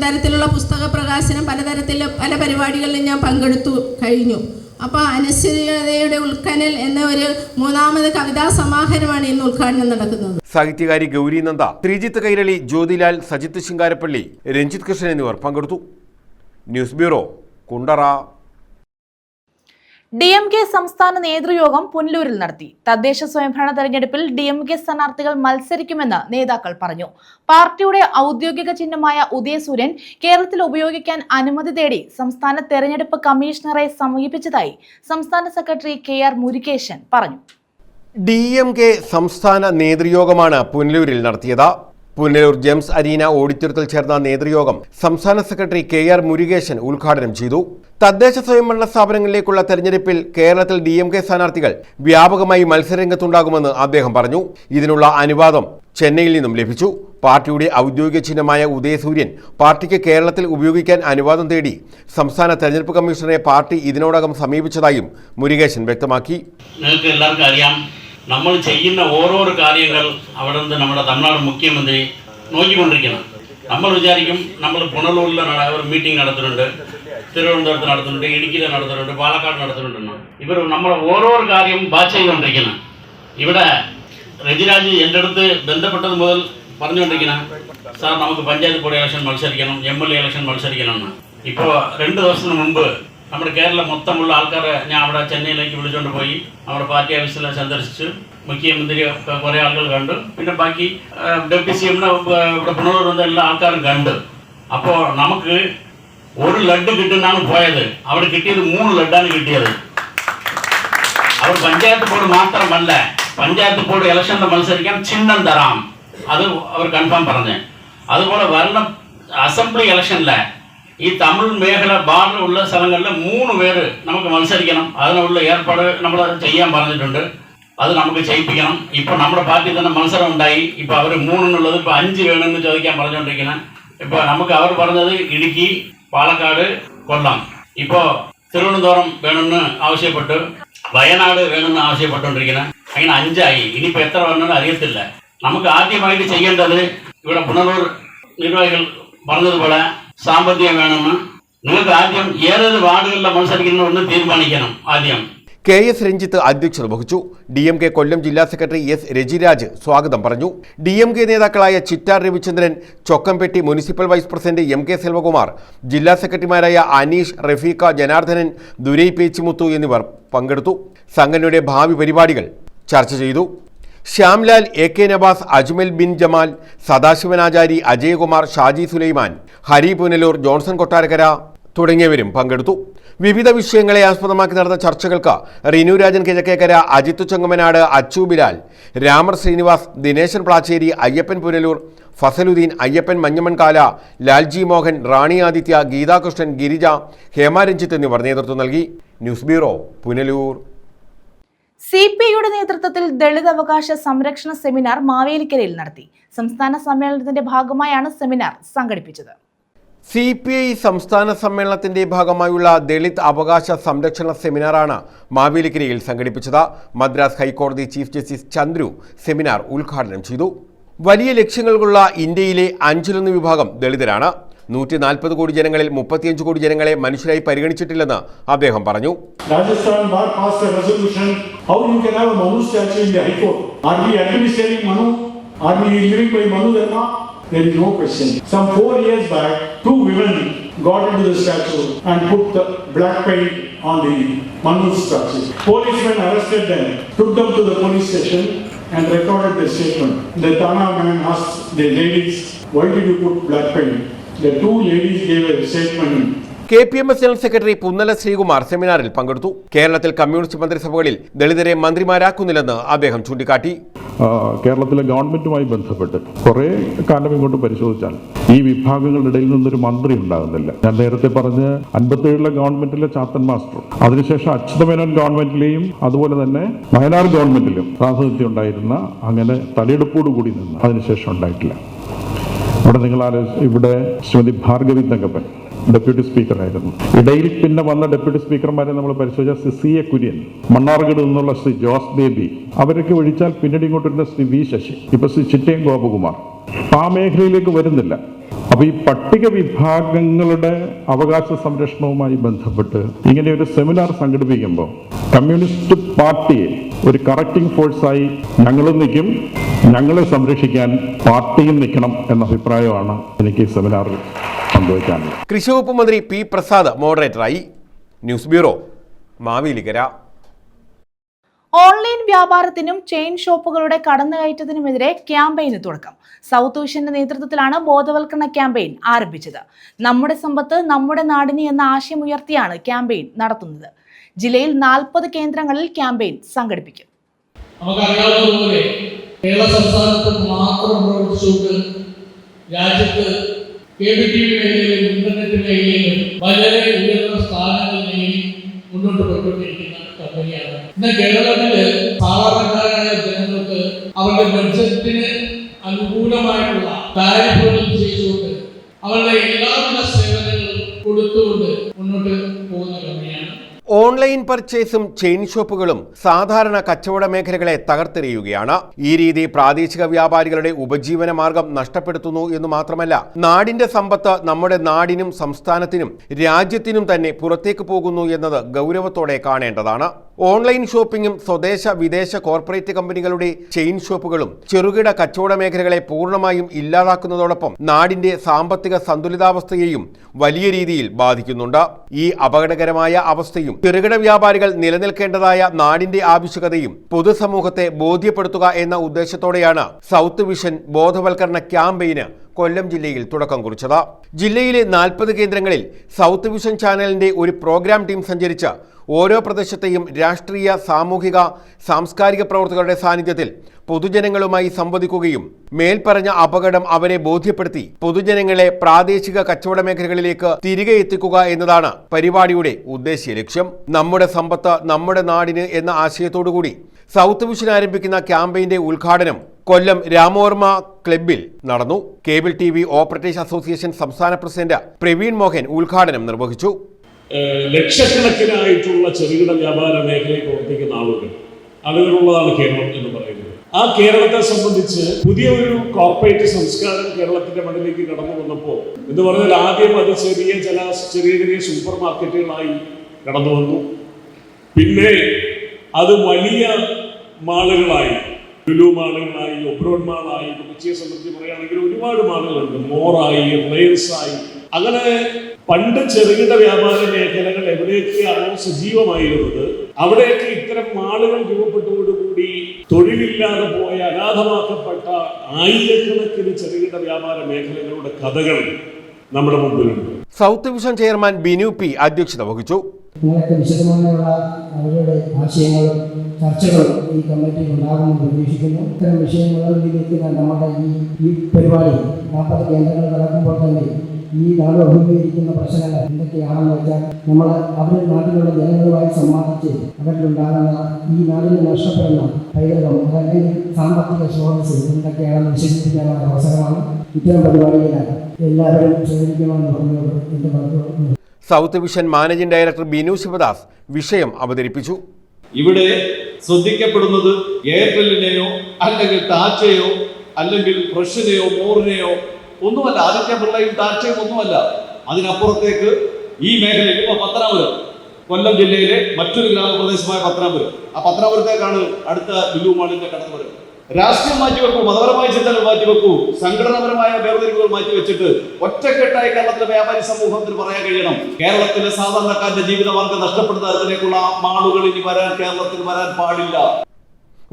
തരത്തിലുള്ള പുസ്തക പ്രകാശനം പല പരിപാടികളിലും ഞാൻ പങ്കെടുത്തു കഴിഞ്ഞു. അപ്പോൾ അനശ്വരതയുടെ ഉൾക്കനൽ എന്ന ഒരു 3ാമത് കവിതാ സമാഹാരമാണ് ഇന്ന് ഉദ്ഘാടനം നടക്കുന്നത്. സാഹിത്യകാരി ഗൗരി നന്ദ, ശ്രീജിത്ത് കൈരളി, ജ്യോതിലാൽ, സജിത്ത് ശിങ്കാരപ്പള്ളി, രഞ്ജിത്ത് കൃഷ്ണൻ എന്നിവർ പങ്കെടുത്തു. News bureau, Kundara. DMK സംസ്ഥാന നേതൃയോഗം പുനലൂരിൽ നടത്തി. തദ്ദേശ സ്വയംഭരണ തെരഞ്ഞെടുപ്പിൽ DMK സ്ഥാനാർത്ഥികൾ മത്സരിക്കുമെന്ന് നേതാക്കൾ പറഞ്ഞു. പാർട്ടിയുടെ ഔദ്യോഗിക ചിഹ്നമായ ഉദയസൂര്യൻ കേരളത്തിൽ ഉപയോഗിക്കാൻ അനുമതി തേടി സംസ്ഥാന തെരഞ്ഞെടുപ്പ് കമ്മീഷണറെ സമീപിച്ചതായി സംസ്ഥാന സെക്രട്ടറി KR മുരുകേശൻ പറഞ്ഞു. DMK സംസ്ഥാന നേതൃയോഗമാണ് പുനലൂരിൽ നടത്തിയത്. പുനലൂർ ജെംസ് അരീന ഓഡിറ്റോറിയത്തിൽ ചേർന്ന നേതൃയോഗം സംസ്ഥാന സെക്രട്ടറി KR മുരുകേശൻ ഉദ്ഘാടനം ചെയ്തു. തദ്ദേശ സ്വയംഭരണ സ്ഥാപനങ്ങളിലേക്കുള്ള തെരഞ്ഞെടുപ്പിൽ കേരളത്തിൽ DMK സ്ഥാനാർത്ഥികൾ വ്യാപകമായി മത്സരരംഗത്തുണ്ടാകുമെന്ന് അദ്ദേഹം പറഞ്ഞു. ഇതിനുള്ള അനുവാദം ചെന്നൈയിൽ നിന്നും ലഭിച്ചു. പാർട്ടിയുടെ ഔദ്യോഗിക ചിഹ്നമായ ഉദയസൂര്യൻ പാർട്ടിക്ക് കേരളത്തിൽ ഉപയോഗിക്കാൻ അനുവാദം തേടി സംസ്ഥാന തെരഞ്ഞെടുപ്പ് കമ്മീഷണറെ പാർട്ടി ഇതിനോടകം സമീപിച്ചതായും മുരുകേശൻ വ്യക്തമാക്കി. നിങ്ങൾക്ക് എല്ലാവർക്കും അറിയാം, നമ്മൾ ചെയ്യുന്ന ഓരോരോ കാര്യങ്ങൾ അവിടെ നിന്ന് നമ്മുടെ തമിഴ്നാട് മുഖ്യമന്ത്രി നോക്കിക്കൊണ്ടിരിക്കണം. നമ്മൾ വിചാരിക്കും നമ്മൾ പുനലൂരിൽ ഒരു മീറ്റിംഗ് നടത്തുന്നുണ്ട്, തിരുവനന്തപുരത്ത് നടത്തുന്നുണ്ട്, ഇടുക്കിയിൽ നടത്തുന്നുണ്ട്, പാലക്കാട് നടത്തുന്നുണ്ടെന്ന്. ഇവർ നമ്മൾ ഓരോരോ കാര്യം വാച്ച് ചെയ്തുകൊണ്ടിരിക്കണം. ഇവിടെ രജിരാജ് എൻ്റെ അടുത്ത് ബന്ധപ്പെട്ടത് മുതൽ പറഞ്ഞുകൊണ്ടിരിക്കുന്നത്, സാർ നമുക്ക് പഞ്ചായത്ത് ബോർഡ് ഇലക്ഷൻ മത്സരിക്കണം, MLA ഇലക്ഷൻ മത്സരിക്കണം എന്ന്. ഇപ്പോൾ 2 ദിവസത്തിന് മുമ്പ് നമ്മുടെ കേരളം മൊത്തമുള്ള ആൾക്കാരെ ഞാൻ അവിടെ ചെന്നൈയിലേക്ക് വിളിച്ചുകൊണ്ട് പോയി നമ്മുടെ പാർട്ടി ഓഫീസിൽ സന്ദർശിച്ച് മുഖ്യമന്ത്രി കുറേ ആളുകൾ കണ്ടു, പിന്നെ ബാക്കി ഡെപ്യൂട്ടി CMനെ ഇവിടെ പുനർവന്ന എല്ലാ ആൾക്കാരും കണ്ടു. അപ്പോൾ നമുക്ക് 1 ലഡ് കിട്ടുന്നതാണ് പോയത്, അവിടെ കിട്ടിയത് 3 ലഡാണ് കിട്ടിയത്. അവർ പഞ്ചായത്ത് ബോർഡ് മാത്രമല്ല, പഞ്ചായത്ത് ബോർഡ് ഇലക്ഷനിൽ മത്സരിക്കാൻ ചിഹ്നം തരാം, അത് അവർ കൺഫേം പറഞ്ഞ്. അതുപോലെ വരണം അസംബ്ലി ഇലക്ഷനിലെ ഈ തമിഴ് മേഖല ബാർഡർ ഉള്ള സ്ഥലങ്ങളിൽ 3 പേര് നമുക്ക് മത്സരിക്കണം, അതിനുള്ള ഏർപ്പാട് നമ്മൾ ചെയ്യാൻ പറഞ്ഞിട്ടുണ്ട്. അത് നമുക്ക് ചെയ്യിപ്പിക്കണം. ഇപ്പോൾ നമ്മുടെ പാർട്ടി തന്നെ മത്സരം ഉണ്ടായി. ഇപ്പോൾ അവർ 3 എന്നുള്ളത് ഇപ്പോൾ 5 വേണമെന്ന് ചോദിക്കാൻ പറഞ്ഞുകൊണ്ടിരിക്കുന്നത്. ഇപ്പോൾ നമുക്ക് അവർ പറഞ്ഞത് ഇടുക്കി, പാലക്കാട്, കൊല്ലം, ഇപ്പോൾ തിരുവനന്തപുരം വേണമെന്ന് ആവശ്യപ്പെട്ട്, വയനാട് വേണമെന്ന് ആവശ്യപ്പെട്ടുകൊണ്ടിരിക്കുന്നത്. അങ്ങനെ 5 ആയി. ഇനിയിപ്പോൾ എത്ര വേണമെന്ന് അറിയത്തില്ല. നമുക്ക് ആദ്യമായിട്ട് ചെയ്യേണ്ടത് ഇവിടെ പുനലൂർ നിർവാഹികൾ പറഞ്ഞതുപോലെ സാമ്പത്തികം വേണമെന്ന്. നിങ്ങൾക്ക് ആദ്യം ഏതൊരു വാർഡുകളിലെ മത്സരിക്കുന്നതെന്ന് തീരുമാനിക്കണം. ആദ്യം KS രഞ്ജിത്ത് അധ്യക്ഷത വഹിച്ചു. DMK കൊല്ലം ജില്ലാ സെക്രട്ടറി S രജിരാജ് സ്വാഗതം പറഞ്ഞു. DMK നേതാക്കളായ Chittar Ravichandran, Chokkampatti municipal vice president MK Selvakumar, ജില്ലാ സെക്രട്ടറിമാരായ അനീഷ്, റഫീഖ, ജനാർദ്ദനൻ, ദുരൈ പേച്ചിമുത്തു എന്നിവർ പങ്കെടുത്തു. സംഘടനയുടെ ഭാവി പരിപാടികൾ ചർച്ച ചെയ്തു. ശ്യാംലാൽ, AK നവാസ്, അജ്മൽ ബിൻ ജമാൽ, സദാശിവനാചാരി, അജയകുമാർ, ഷാജി സുലൈമാൻ, ഹരി പുനലൂർ, ജോൺസൺ കൊട്ടാരക്കര തുടങ്ങിയവരും പങ്കെടുത്തു. വിവിധ വിഷയങ്ങളെ ആസ്പദമാക്കി നടന്ന ചർച്ചകൾക്ക് റിനു രാജൻ കിഴക്കേക്കര, അജിത്ത് ചെങ്ങമനാട്, അച്ചു ബിലാൽ, രാമർ ശ്രീനിവാസ്, ദിനേശൻ പ്ലാച്ചേരി, അയ്യപ്പൻ പുനലൂർ, ഫസലുദ്ദീൻ, അയ്യപ്പൻ മഞ്ഞമൺകാല, ലാൽജി മോഹൻ, റാണി ആദിത്യ, ഗീതാകൃഷ്ണൻ, ഗിരിജ, ഹേമ രഞ്ജിത്ത് എന്നിവർ നേതൃത്വം നൽകി. News bureau, Punalur. CPIയുടെ നേതൃത്വത്തിൽ ദളിത് അവകാശ സംരക്ഷണ സെമിനാർ മാവേലിക്കരയിൽ നടത്തി. സംസ്ഥാന സമ്മേളനത്തിന്റെ ഭാഗമായാണ് സെമിനാർ സംഘടിപ്പിച്ചത്. CPI സംസ്ഥാന സമ്മേളനത്തിന്റെ ഭാഗമായുള്ള ദളിത് അവകാശ സംരക്ഷണ സെമിനാറാണ് മാവേലിക്കരയിൽ സംഘടിപ്പിച്ചത്. മദ്രാസ് ഹൈക്കോടതി ചീഫ് ജസ്റ്റിസ് ചന്ദ്രു സെമിനാർ ഉദ്ഘാടനം ചെയ്തു. വലിയ ലക്ഷ്യങ്ങൾക്കുള്ള ഇന്ത്യയിലെ 5-1 വിഭാഗം ദളിതരാണ്. 140 കോടി ജനങ്ങളിൽ 35 കോടി ജനങ്ങളെ മനുഷ്യരായി പരിഗണിച്ചിട്ടില്ലെന്ന് അദ്ദേഹം പറഞ്ഞു. Rajasthan bar passed a resolution how you can have a Manu statue in the High Court. Are we administering Manu? Are we living by Manu Dharma? There is no question. Some 4 years back, 2 women got into the statue and put the black paint on the Manu statue. Policemen arrested them, took them to the police station and recorded their statement. The Thana man asked the ladies, why did you put black paint? The 2 ladies gave a statement. KPMS general secretary Punnala Sreekumar സെമിനാറിൽ പങ്കെടുത്തു. കേരളത്തിൽ communist മന്ത്രിസഭകളിൽ ദളിതരെ മന്ത്രിമാരാക്കുന്നില്ലെന്ന് അദ്ദേഹം ചൂണ്ടിക്കാട്ടി. കേരളത്തിലെ ഗവൺമെന്റുമായി ബന്ധപ്പെട്ട് കുറെ കാലം ഇങ്ങോട്ട് പരിശോധിച്ചാൽ ഈ വിഭാഗങ്ങളുടെ ഇടയിൽ നിന്നൊരു മന്ത്രി ഉണ്ടാകുന്നില്ല. ഞാൻ നേരത്തെ പറഞ്ഞ് 57 ഗവൺമെന്റിലെ ചാത്തൻ മാസ്റ്റർ, അതിനുശേഷം അച്യുതമേനോൻ ഗവൺമെന്റിലെയും അതുപോലെ തന്നെ വയനാട് ഗവൺമെന്റിലും പ്രാതിനിധ്യം ഉണ്ടായിരുന്ന അങ്ങനെ തലയെടുപ്പോടു കൂടി നിന്ന് അതിനുശേഷം ഉണ്ടായിട്ടില്ല. ഇവിടെ ശ്രീമതി ഭാർഗവി തങ്കപ്പൻ ഡെപ്യൂട്ടി സ്പീക്കറായിരുന്നു. ഇടയിൽ പിന്നെ വന്ന ഡെപ്യൂട്ടി സ്പീക്കർമാരെ നമ്മൾ പരിശോധിച്ചാൽ ശ്രീ CA കുര്യൻ, മണ്ണാർഗഡ് നിന്നുള്ള ശ്രീ ജോസ് ബേബി, അവരൊക്കെ ഒഴിച്ചാൽ പിന്നീട് ഇങ്ങോട്ടിരുന്ന ശ്രീ V ശശി, ഇപ്പൊ ശ്രീ ചിറ്റയം ഗോപകുമാർ ആ മേഖലയിലേക്ക് വരുന്നില്ല. അപ്പൊ ഈ പട്ടിക വിഭാഗങ്ങളുടെ അവകാശ സംരക്ഷണവുമായി ബന്ധപ്പെട്ട് ഇങ്ങനെ ഒരു സെമിനാർ സംഘടിപ്പിക്കുമ്പോൾ കമ്മ്യൂണിസ്റ്റ് പാർട്ടിയെ ഒരു കറക്റ്റിംഗ് ഫോഴ്സായി ഞങ്ങളും നിൽക്കും, ഞങ്ങളെ സംരക്ഷിക്കാൻ പാർട്ടിയും നിൽക്കണം എന്ന അഭിപ്രായമാണ് എനിക്ക് ഈ സെമിനാറിൽ പങ്കുവയ്ക്കാനുള്ളത്. കൃഷി വകുപ്പ് മന്ത്രി P പ്രസാദ് മോഡറേറ്ററായി. News bureau, Mavelikkara. ഓൺലൈൻ വ്യാപാരത്തിനും ചെയിൻ ഷോപ്പുകളുടെ കടന്നുകയറ്റത്തിനുമെതിരെ ക്യാമ്പയിന് തുടക്കം. സൗത്ത് വിഷന്റെ നേതൃത്വത്തിലാണ് ബോധവൽക്കരണ ക്യാമ്പയിൻ ആരംഭിച്ചത്. നമ്മുടെ സമ്പത്ത് നമ്മുടെ നാടിന് എന്ന ആശയമുയർത്തിയാണ് ക്യാമ്പയിൻ നടത്തുന്നത്. ജില്ലയിൽ 40 കേന്ദ്രങ്ങളിൽ ക്യാമ്പയിൻ സംഘടിപ്പിക്കും. നമുക്കറിയാവുന്നതുപോലെ കേരള സംസ്ഥാനത്ത് മാത്രം പ്രവർത്തിച്ചുകൊണ്ട് രാജ്യത്ത് കേബിൾ TV മേഖലയിലും ഇന്റർനെറ്റ് മേഖലയിലും വളരെ ഉയർന്ന സ്ഥാനങ്ങളിൽ മുന്നോട്ട് പോയിക്കൊണ്ടിരിക്കുന്ന കമ്പനിയാണ്. ഇന്ന് കേരളത്തില് സാധാരണക്കാരായ ജനങ്ങൾക്ക് അവരുടെ ബഡ്ജറ്റിന് അനുകൂലമായിട്ടുള്ള കാര്യങ്ങൾ ചെയ്തുകൊണ്ട് അവരുടെ എല്ലാവിധ സേവനങ്ങളും കൊടുത്തുകൊണ്ട് മുന്നോട്ട് പോകുന്ന കമ്പനിയാണ്. ഓൺലൈൻ പർച്ചേസും ചെയിൻ ഷോപ്പുകളും സാധാരണ കച്ചവട മേഖലകളെ തകർത്തെറിയുകയാണ്. ഈ രീതി പ്രാദേശിക വ്യാപാരികളുടെ ഉപജീവന മാർഗം നഷ്ടപ്പെടുത്തുന്നു എന്ന് മാത്രമല്ല, നാടിന്റെ സമ്പത്ത് നമ്മുടെ നാടിനും സംസ്ഥാനത്തിനും രാജ്യത്തിനും തന്നെ പുറത്തേക്ക് പോകുന്നു എന്നത് ഗൗരവത്തോടെ കാണേണ്ടതാണ്. ഓൺലൈൻ ഷോപ്പിംഗും സ്വദേശ വിദേശ കോർപ്പറേറ്റ് കമ്പനികളുടെ ചെയിൻ ഷോപ്പുകളും ചെറുകിട കച്ചവട മേഖലകളെ പൂർണ്ണമായും ഇല്ലാതാക്കുന്നതോടൊപ്പം നാടിന്റെ സാമ്പത്തിക സന്തുലിതാവസ്ഥയെയും വലിയ രീതിയിൽ ബാധിക്കുന്നുണ്ട്. ഈ അപകടകരമായ അവസ്ഥയും ചെറുകിട വ്യാപാരികൾ നിലനിൽക്കേണ്ടതായ നാടിന്റെ ആവശ്യകതയും പൊതുസമൂഹത്തെ ബോധ്യപ്പെടുത്തുക എന്ന ഉദ്ദേശത്തോടെയാണ് സൗത്ത് വിഷൻ ബോധവൽക്കരണ ക്യാമ്പയിന് കൊല്ലം ജില്ലയിൽ തുടക്കം കുറിച്ചത്. ജില്ലയിലെ 40 കേന്ദ്രങ്ങളിൽ സൗത്ത് വിഷൻ ചാനലിന്റെ ഒരു പ്രോഗ്രാം ടീം സഞ്ചരിച്ച് ഓരോ പ്രദേശത്തെയും രാഷ്ട്രീയ, സാമൂഹിക, സാംസ്കാരിക പ്രവർത്തകരുടെ സാന്നിധ്യത്തിൽ പൊതുജനങ്ങളുമായി സംവദിക്കുകയും മേൽപ്പറഞ്ഞ അപകടം അവരെ ബോധ്യപ്പെടുത്തി പൊതുജനങ്ങളെ പ്രാദേശിക കച്ചവട മേഖലകളിലേക്ക് തിരികെ എത്തിക്കുക എന്നതാണ് പരിപാടിയുടെ ഉദ്ദേശ്യ ലക്ഷ്യം. നമ്മുടെ സമ്പത്ത് നമ്മുടെ നാടിന് എന്ന ആശയത്തോടുകൂടി സൗത്ത് വിഷൻ ആരംഭിക്കുന്ന ക്യാമ്പയിന്റെ ഉദ്ഘാടനം കൊല്ലം രാമോർമ ക്ലബ്ബിൽ നടന്നു. കേബിൾ TV ഓപ്പറേറ്റേഴ്സ് അസോസിയേഷൻ സംസ്ഥാന പ്രസിഡന്റ് പ്രവീൺ മോഹൻ ഉദ്ഘാടനം നിർവഹിച്ചു. ലക്ഷക്കണക്കിനായിട്ടുള്ള ചെറുകിട വ്യാപാര മേഖലയിൽ പ്രവർത്തിക്കുന്ന ആളുകളുള്ളതാണ് കേരളം എന്ന് പറയുന്നത്. ആ കേരളത്തെ സംബന്ധിച്ച് പുതിയ ഒരു കോർപ്പറേറ്റ് സംസ്കാരം കേരളത്തിന്റെ മണ്ണിലേക്ക് കടന്നു വന്നപ്പോൾ എന്ന് പറഞ്ഞാൽ ആദ്യം അത് ചെറിയ സൂപ്പർ മാർക്കറ്റുകളായി കടന്നു വന്നു. പിന്നെ അത് വലിയ മാളുകളായി, ലുലു മാളുകളായി, ഒബ്രോഡ് മാളായി, കൊച്ചിയെ സംബന്ധിച്ച് പറയുകയാണെങ്കിൽ ഒരുപാട് മാളുകളുണ്ട്, മോറായി, റിലയൻസായി. അങ്ങനെ പണ്ട് ചെറുകിട വ്യാപാര മേഖലകൾ എവിടെയൊക്കെയാണോ സജീവമായിരുന്നത് അവിടെയൊക്കെ ഇത്തരം മാളുകൾ രൂപപ്പെട്ടതോടുകൂടി തൊഴിലില്ലാതെ പോയ അനാഥമാക്കപ്പെട്ട ആയിരക്കണക്കിന് ചെറുകിട വ്യാപാര മേഖലകളുടെ കഥകൾ നമ്മുടെ മുമ്പിലുണ്ട്. South vision chairman Binu P അധ്യക്ഷത വഹിച്ചു. നിങ്ങൾക്ക് വിശദമായുള്ള അവരുടെ ആശയങ്ങളും ചർച്ചകളും ഈ കമ്മിറ്റിയിൽ ഉണ്ടാകുമെന്ന് പ്രതീക്ഷിക്കുന്നു. ഇത്തരം വിഷയങ്ങളിലേക്ക് നമ്മുടെ ഈ പരിപാടി 40 കേന്ദ്രങ്ങൾ നടക്കുമ്പോൾ തന്നെ ഈ നാട് അഭിമുഖീകരിക്കുന്ന പ്രശ്നങ്ങൾ എന്തൊക്കെയാണെന്ന് വെച്ചാൽ നമ്മൾ അവരുടെ നാട്ടിലുള്ള ജനങ്ങളുമായി സംവാദിച്ച് അവരിലുണ്ടാകുന്ന ഈ നാടിന് നഷ്ടപ്പെടുന്ന പൈതൃകം അല്ലെങ്കിൽ സാമ്പത്തിക സ്രോതസ് എന്തൊക്കെയാണെന്ന് വിശദീകരിക്കാനുള്ള അവസരമാണ്. ഇത്തരം പരിപാടിയിലാണ് എല്ലാവരും സ്വീകരിക്കുമെന്ന് പറഞ്ഞത് എൻ്റെ മറുപടി. South Vision managing director Binu Sivadas വിഷയം അവതരിപ്പിച്ചു. ഇവിടെ ശ്രദ്ധിക്കപ്പെടുന്നത് എയർടെല്ലിനെയോ അല്ലെങ്കിൽ ടാറ്റയോ അല്ലെങ്കിൽ ഫ്രഷിനെയോ മോറിനെയോ ഒന്നുമല്ല. ആദിത്യ ബിർളയും ടാറ്റയും ഒന്നുമല്ല. അതിനപ്പുറത്തേക്ക് ഈ മേഖലയിൽ ഇപ്പോൾ പത്തനാപുരം, കൊല്ലം ജില്ലയിലെ മറ്റൊരു ഗ്രാമപ്രദേശമായ പത്തനാപുരം, ആ പത്തനാപുരത്തേക്കാണ് അടുത്ത ലുലു മാളിന്റെ കടന്നുവരവ്. രാഷ്ട്രീയം മാറ്റിവെക്കൂ, മതപരമായ ചിന്തകൾ മാറ്റിവെക്കൂ, സംഘടനാപരമായ വേർതിരിവുകൾ മാറ്റിവെച്ചിട്ട് ഒറ്റക്കെട്ടായി കേരളത്തിലെ വ്യാപാരി സമൂഹത്തിന് പറയാൻ കഴിയണം, കേരളത്തിലെ സാധാരണക്കാരന്റെ ജീവിതമാർഗം നഷ്ടപ്പെടുന്ന തരത്തിലേക്കുള്ള മാളുകൾ ഇനി കേരളത്തിൽ വരാൻ പാടില്ല.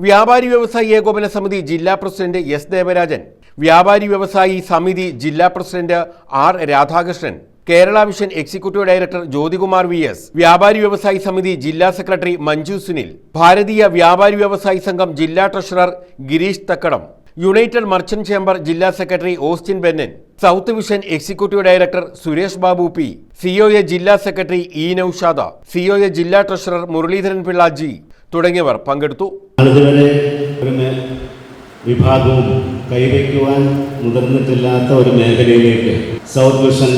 വ്യാപാരി വ്യവസായി ഏകോപന സമിതി ജില്ലാ പ്രസിഡന്റ് എസ് ദേവരാജൻ, വ്യാപാരി വ്യവസായി സമിതി ജില്ലാ president R Radhakrishnan, Kerala Vision executive director Jyothikumar VS, വ്യാപാരി വ്യവസായി സമിതി ജില്ലാ സെക്രട്ടറി മഞ്ജു സുനിൽ, ഭാരതീയ വ്യാപാരി വ്യവസായി സംഘം ജില്ലാ treasurer Gireesh Thakkadam, united merchant chamber ജില്ലാ secretary Austin Bennan, South Vision executive director Suresh Babu P, COA ജില്ലാ സെക്രട്ടറി ഇ നൌഷാദ, COA ജില്ലാ ട്രഷറർ മുരളീധരൻ പിള്ള G തുടങ്ങിയവർ പങ്കെടുത്തു. വിഭാഗവും കൈവയ്ക്കുവാൻ മുതിർന്നിട്ടില്ലാത്ത ഒരു മേഖലയിലേക്ക് സൗത്ത് വിഷൻ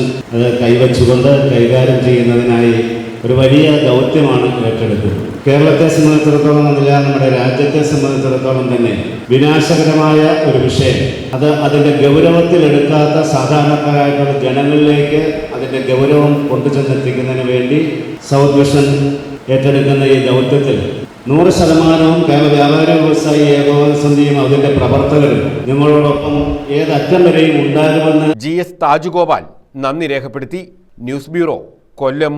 കൈവച്ചുകൊണ്ട് കൈകാര്യം ചെയ്യുന്നതിനായി ഒരു വലിയ ദൗത്യമാണ് ഏറ്റെടുത്തത്. കേരളത്തെ സംബന്ധിച്ചിടത്തോളം എന്നല്ല, നമ്മുടെ രാജ്യത്തെ സംബന്ധിച്ചിടത്തോളം തന്നെ വിനാശകരമായ ഒരു വിഷയം. അതിൻ്റെ ഗൗരവത്തിലെടുക്കാത്ത സാധാരണക്കാരായിട്ടുള്ള ജനങ്ങളിലേക്ക് അതിൻ്റെ ഗൗരവം കൊണ്ടുചെന്നെത്തിക്കുന്നതിന് വേണ്ടി സൗത്ത് വിഷൻ ഏറ്റെടുക്കുന്ന ഈ ദൗത്യത്തിൽ 100% കേരള വ്യാപാരി വ്യവസായി ഏകോപന സമിതിയും അതിന്റെ പ്രവർത്തകരും നിങ്ങളോടൊപ്പം ഏതറ്റം വരെയും ഉണ്ടാകുമെന്ന് GS താജുഗോപാൽ നന്ദി രേഖപ്പെടുത്തി. ന്യൂസ് ബ്യൂറോ, കൊല്ലം.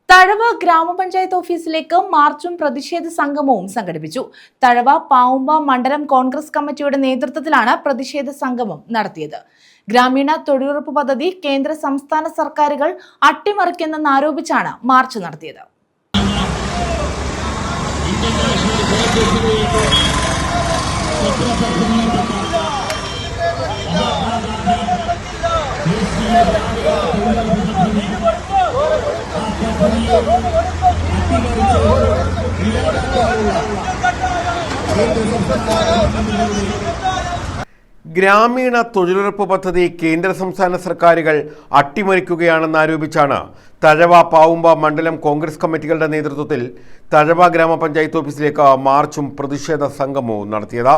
തഴവ ഗ്രാമപഞ്ചായത്ത് ഓഫീസിലേക്ക് മാർച്ചും പ്രതിഷേധ സംഗമവും സംഘടിപ്പിച്ചു. തഴവ പാവുമ്പ മണ്ഡലം കോൺഗ്രസ് കമ്മിറ്റിയുടെ നേതൃത്വത്തിലാണ് പ്രതിഷേധ സംഗമം നടത്തിയത്. ഗ്രാമീണ തൊഴിലുറപ്പ് പദ്ധതി കേന്ദ്ര സംസ്ഥാന സർക്കാരുകൾ അട്ടിമറിക്കുന്നെന്നാരോപിച്ചാണ് മാർച്ച് നടത്തിയത്. ഗ്രാമീണ തൊഴിലുറപ്പ് പദ്ധതി കേന്ദ്ര സംസ്ഥാന സർക്കാരുകൾ അട്ടിമറിക്കുകയാണെന്നാരോപിച്ചാണ് തഴവ പാവുമ്പ മണ്ഡലം കോൺഗ്രസ് കമ്മിറ്റികളുടെ നേതൃത്വത്തിൽ തഴവ ഗ്രാമപഞ്ചായത്ത് ഓഫീസിലേക്ക് മാർച്ചും പ്രതിഷേധ സംഗമവും നടത്തിയത്.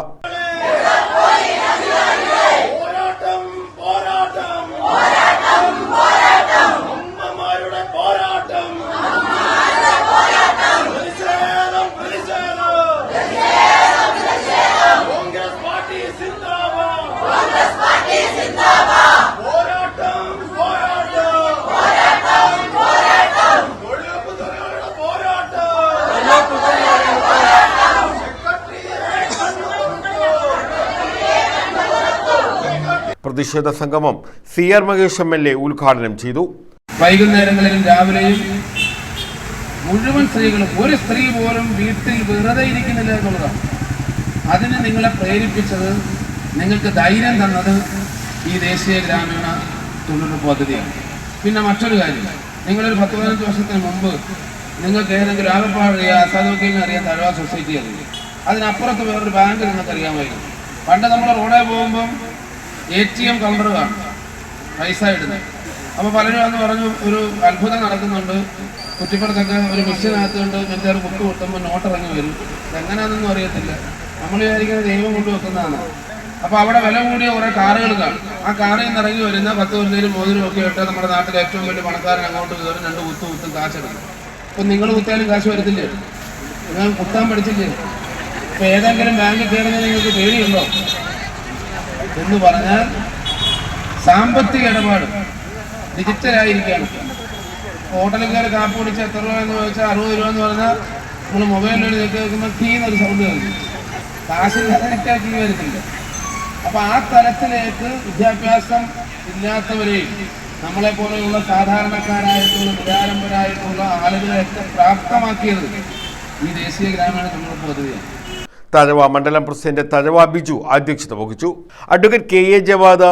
പ്രതിഷേധ സംഗമം CR മഹേഷ് MLA ഉദ്ഘാടനം ചെയ്തു. വൈകുന്നേരങ്ങളിലും രാവിലെയും മുഴുവൻ സ്ത്രീകളും, ഒരു സ്ത്രീ പോലും വീട്ടിൽ വെറുതെ ഇരിക്കുന്നില്ല എന്നുള്ളതാണ്. അതിന് നിങ്ങളെ പ്രേരിപ്പിച്ചത്, നിങ്ങൾക്ക് ധൈര്യം തന്നത് ഈ ദേശീയ ഗ്രാമീണ തൊഴിലുറപ്പ് പദ്ധതിയാണ്. പിന്നെ മറ്റൊരു കാര്യം, നിങ്ങളൊരു 10-15 വർഷത്തിന് മുമ്പ് നിങ്ങൾക്ക് ഏതെങ്കിലും ആകപ്പാട് അസാധുക്യം അറിയാൻ തഴവ സൊസൈറ്റി അറിയില്ല. അതിനപ്പുറത്ത് വേറൊരു ബാങ്ക് നിങ്ങൾക്ക് അറിയാമായിരുന്നു. പണ്ട് നമ്മൾ റോഡിൽ പോകുമ്പം ATM കൗണ്ടർ കാണും, പൈസ ഇടുന്നത്. അപ്പോൾ പലരും അന്ന് പറഞ്ഞു ഒരു അത്ഭുതം നടക്കുന്നുണ്ട്, കുറ്റിപ്പുറത്തൊക്കെ ഒരു മെഷീനകത്ത് കൊണ്ട് മെത്തേറ് കുത്തു കൊട്ടുമ്പോൾ നോട്ട് ഇറങ്ങി വരും. എങ്ങനെയാണെന്നൊന്നും അറിയത്തില്ല, നമ്മൾ വിചാരിക്കുന്നത് ദൈവം കൊണ്ട് വെക്കുന്നതാണ്. അപ്പോൾ അവിടെ വില കൂടിയ കുറേ കാറുകൾ കാണും. ആ കാറിൽ നിന്ന് ഇറങ്ങി വരുന്ന 10 വരുന്നതിലും 1 ഒക്കെ ഇട്ട് നമ്മുടെ നാട്ടിലെ ഏറ്റവും വലിയ പണക്കാരൻ അങ്ങോട്ട് കയറി 2 കുത്തും കാശെടുക്കും. അപ്പം നിങ്ങൾ കുത്തിയാലും കാശ് വരത്തില്ലേ? നിങ്ങൾ കുത്താൻ പഠിച്ചില്ലേ? ഇപ്പം ഏതെങ്കിലും ബാങ്കിൽ കയറുന്നതിന് നിങ്ങൾക്ക് പേടിയുണ്ടോ എന്ന് പറഞ്ഞാൽ സാമ്പത്തിക ഇടപാട് ഡിജിറ്റലായിരിക്കുകയാണ്. ഹോട്ടലിൽ കയറി കാപ്പ് കുടിച്ച് എത്ര രൂപ എന്ന് ചോദിച്ചാൽ 60 രൂപ എന്ന് പറഞ്ഞാൽ നമ്മൾ മൊബൈലിൽ കേൾക്കുമ്പോൾ കീന്നൊരു സൗണ്ട് കേൾക്കും. കാശില്ലാതെ കീ വരുന്നില്ല. അപ്പോൾ ആ തലത്തിലേക്ക് വിദ്യാഭ്യാസം ഇല്ലാത്തവരെയും നമ്മളെപ്പോലെയുള്ള സാധാരണക്കാരായിട്ടുള്ള നിരാലംബരായിട്ടുള്ള ആളുകളെയൊക്കെ പ്രാപ്തമാക്കിയത് ഈ ദേശീയ ഗ്രാമീണ തൊഴിലുറപ്പ് പദ്ധതിയാണ്. തഴവ മണ്ഡലം പ്രസിഡന്റ് തഴവ ബിജു അധ്യക്ഷത വഹിച്ചു. Advocate KA Jawad,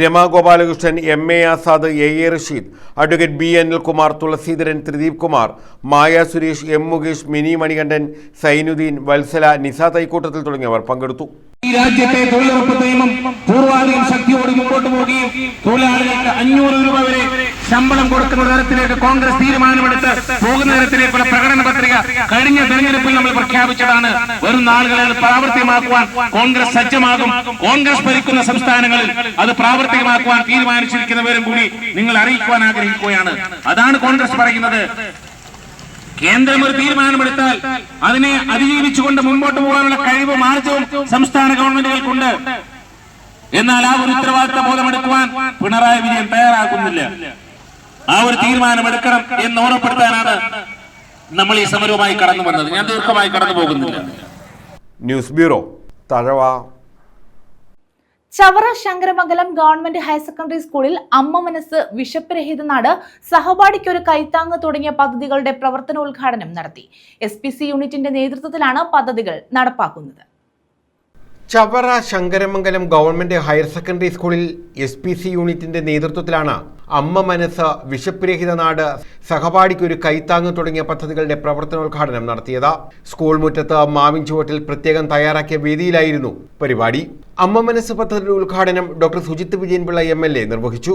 Rama Gopalakrishnan, MA Azad, AA Rasheed, advocate B Anilkumar, Thulaseedharan, Thrideep Kumar, Maya Suresh, M Mukesh, Mini Manikandan, Sainudheen, Vatsala, Nisa Thaikoottathil തുടങ്ങിയവർ പങ്കെടുത്തു. ഈ രാജ്യത്തെ തൊഴിലുറപ്പ് നിയമം പൂർവാധികം ശക്തിയോടെ മുമ്പോട്ട് പോവുകയും തൊഴിലാളികൾക്ക് 500 രൂപ വരെ ശമ്പളം കൊടുക്കുന്ന തരത്തിലേക്ക് കോൺഗ്രസ് തീരുമാനമെടുത്ത് പോകുന്ന തരത്തിലേക്കുള്ള പ്രകടന പത്രിക കഴിഞ്ഞ തെരഞ്ഞെടുപ്പിൽ നമ്മൾ പ്രഖ്യാപിച്ചതാണ്. വരും നാളുകളിൽ പ്രാവർത്തികമാക്കുവാൻ കോൺഗ്രസ് സജ്ജമാകും. കോൺഗ്രസ് ഭരിക്കുന്ന സംസ്ഥാനങ്ങളിൽ അത് പ്രാവർത്തികമാക്കുവാൻ തീരുമാനിച്ചിരിക്കുന്നവരും കൂടി നിങ്ങൾ അറിയിക്കുവാൻ ആഗ്രഹിക്കുകയാണ്. അതാണ് കോൺഗ്രസ് പറയുന്നത്. കേന്ദ്രം ഒരു തീരുമാനമെടുത്താൽ അതിനെ അതിജീവിച്ചുകൊണ്ട് മുമ്പോട്ട് പോകാനുള്ള കഴിവ് മാർജവും സംസ്ഥാന ഗവൺമെന്റുകൾക്കുണ്ട്. എന്നാൽ ആ ഒരു ഉത്തരവാദിത്ത ബോധമെടുക്കുവാൻ പിണറായി വിജയൻ തയ്യാറാകുന്നില്ല. ആ ഒരു തീരുമാനമെടുക്കണം എന്ന് ഓർമ്മപ്പെടുത്താനാണ് നമ്മൾ ഈ സമരവുമായി കടന്നു വന്നത്. ഞാൻ ദീർഘമായി കടന്നു പോകുന്നില്ല. News bureau, Thazhava. Chavara Sankaramangalam government higher secondary സ്കൂളിൽ അമ്മ മനസ്സ്, വിശപ്പ് രഹിത നാട്, സഹപാഠിക്കൊരു കൈത്താങ്ങ് തുടങ്ങിയ പദ്ധതികളുടെ പ്രവർത്തനോദ്ഘാടനം നടത്തി. SPC യൂണിറ്റിന്റെ നേതൃത്വത്തിലാണ് പദ്ധതികൾ നടപ്പാക്കുന്നത്. Chavara Sankaramangalam government higher secondary സ്കൂളിൽ SPC യൂണിറ്റിന്റെ നേതൃത്വത്തിലാണ് അമ്മ മനസ്സ്, വിശപ്പ് രഹിത നാട്, സഹപാഠിക്കൊരു കൈത്താങ്ങ് തുടങ്ങിയ പദ്ധതികളുടെ പ്രവർത്തനോദ്ഘാടനം നടത്തിയത്. സ്കൂൾ മുറ്റത്ത് മാവിൻ ചുവട്ടിൽ പ്രത്യേകം തയ്യാറാക്കിയ വേദിയിലായിരുന്നു പരിപാടി. അമ്മ മനസ്സ് പദ്ധതിയുടെ ഉദ്ഘാടനം ഡോക്ടർ സുജിത്ത് വിജയൻപിള്ള MLA നിർവഹിച്ചു.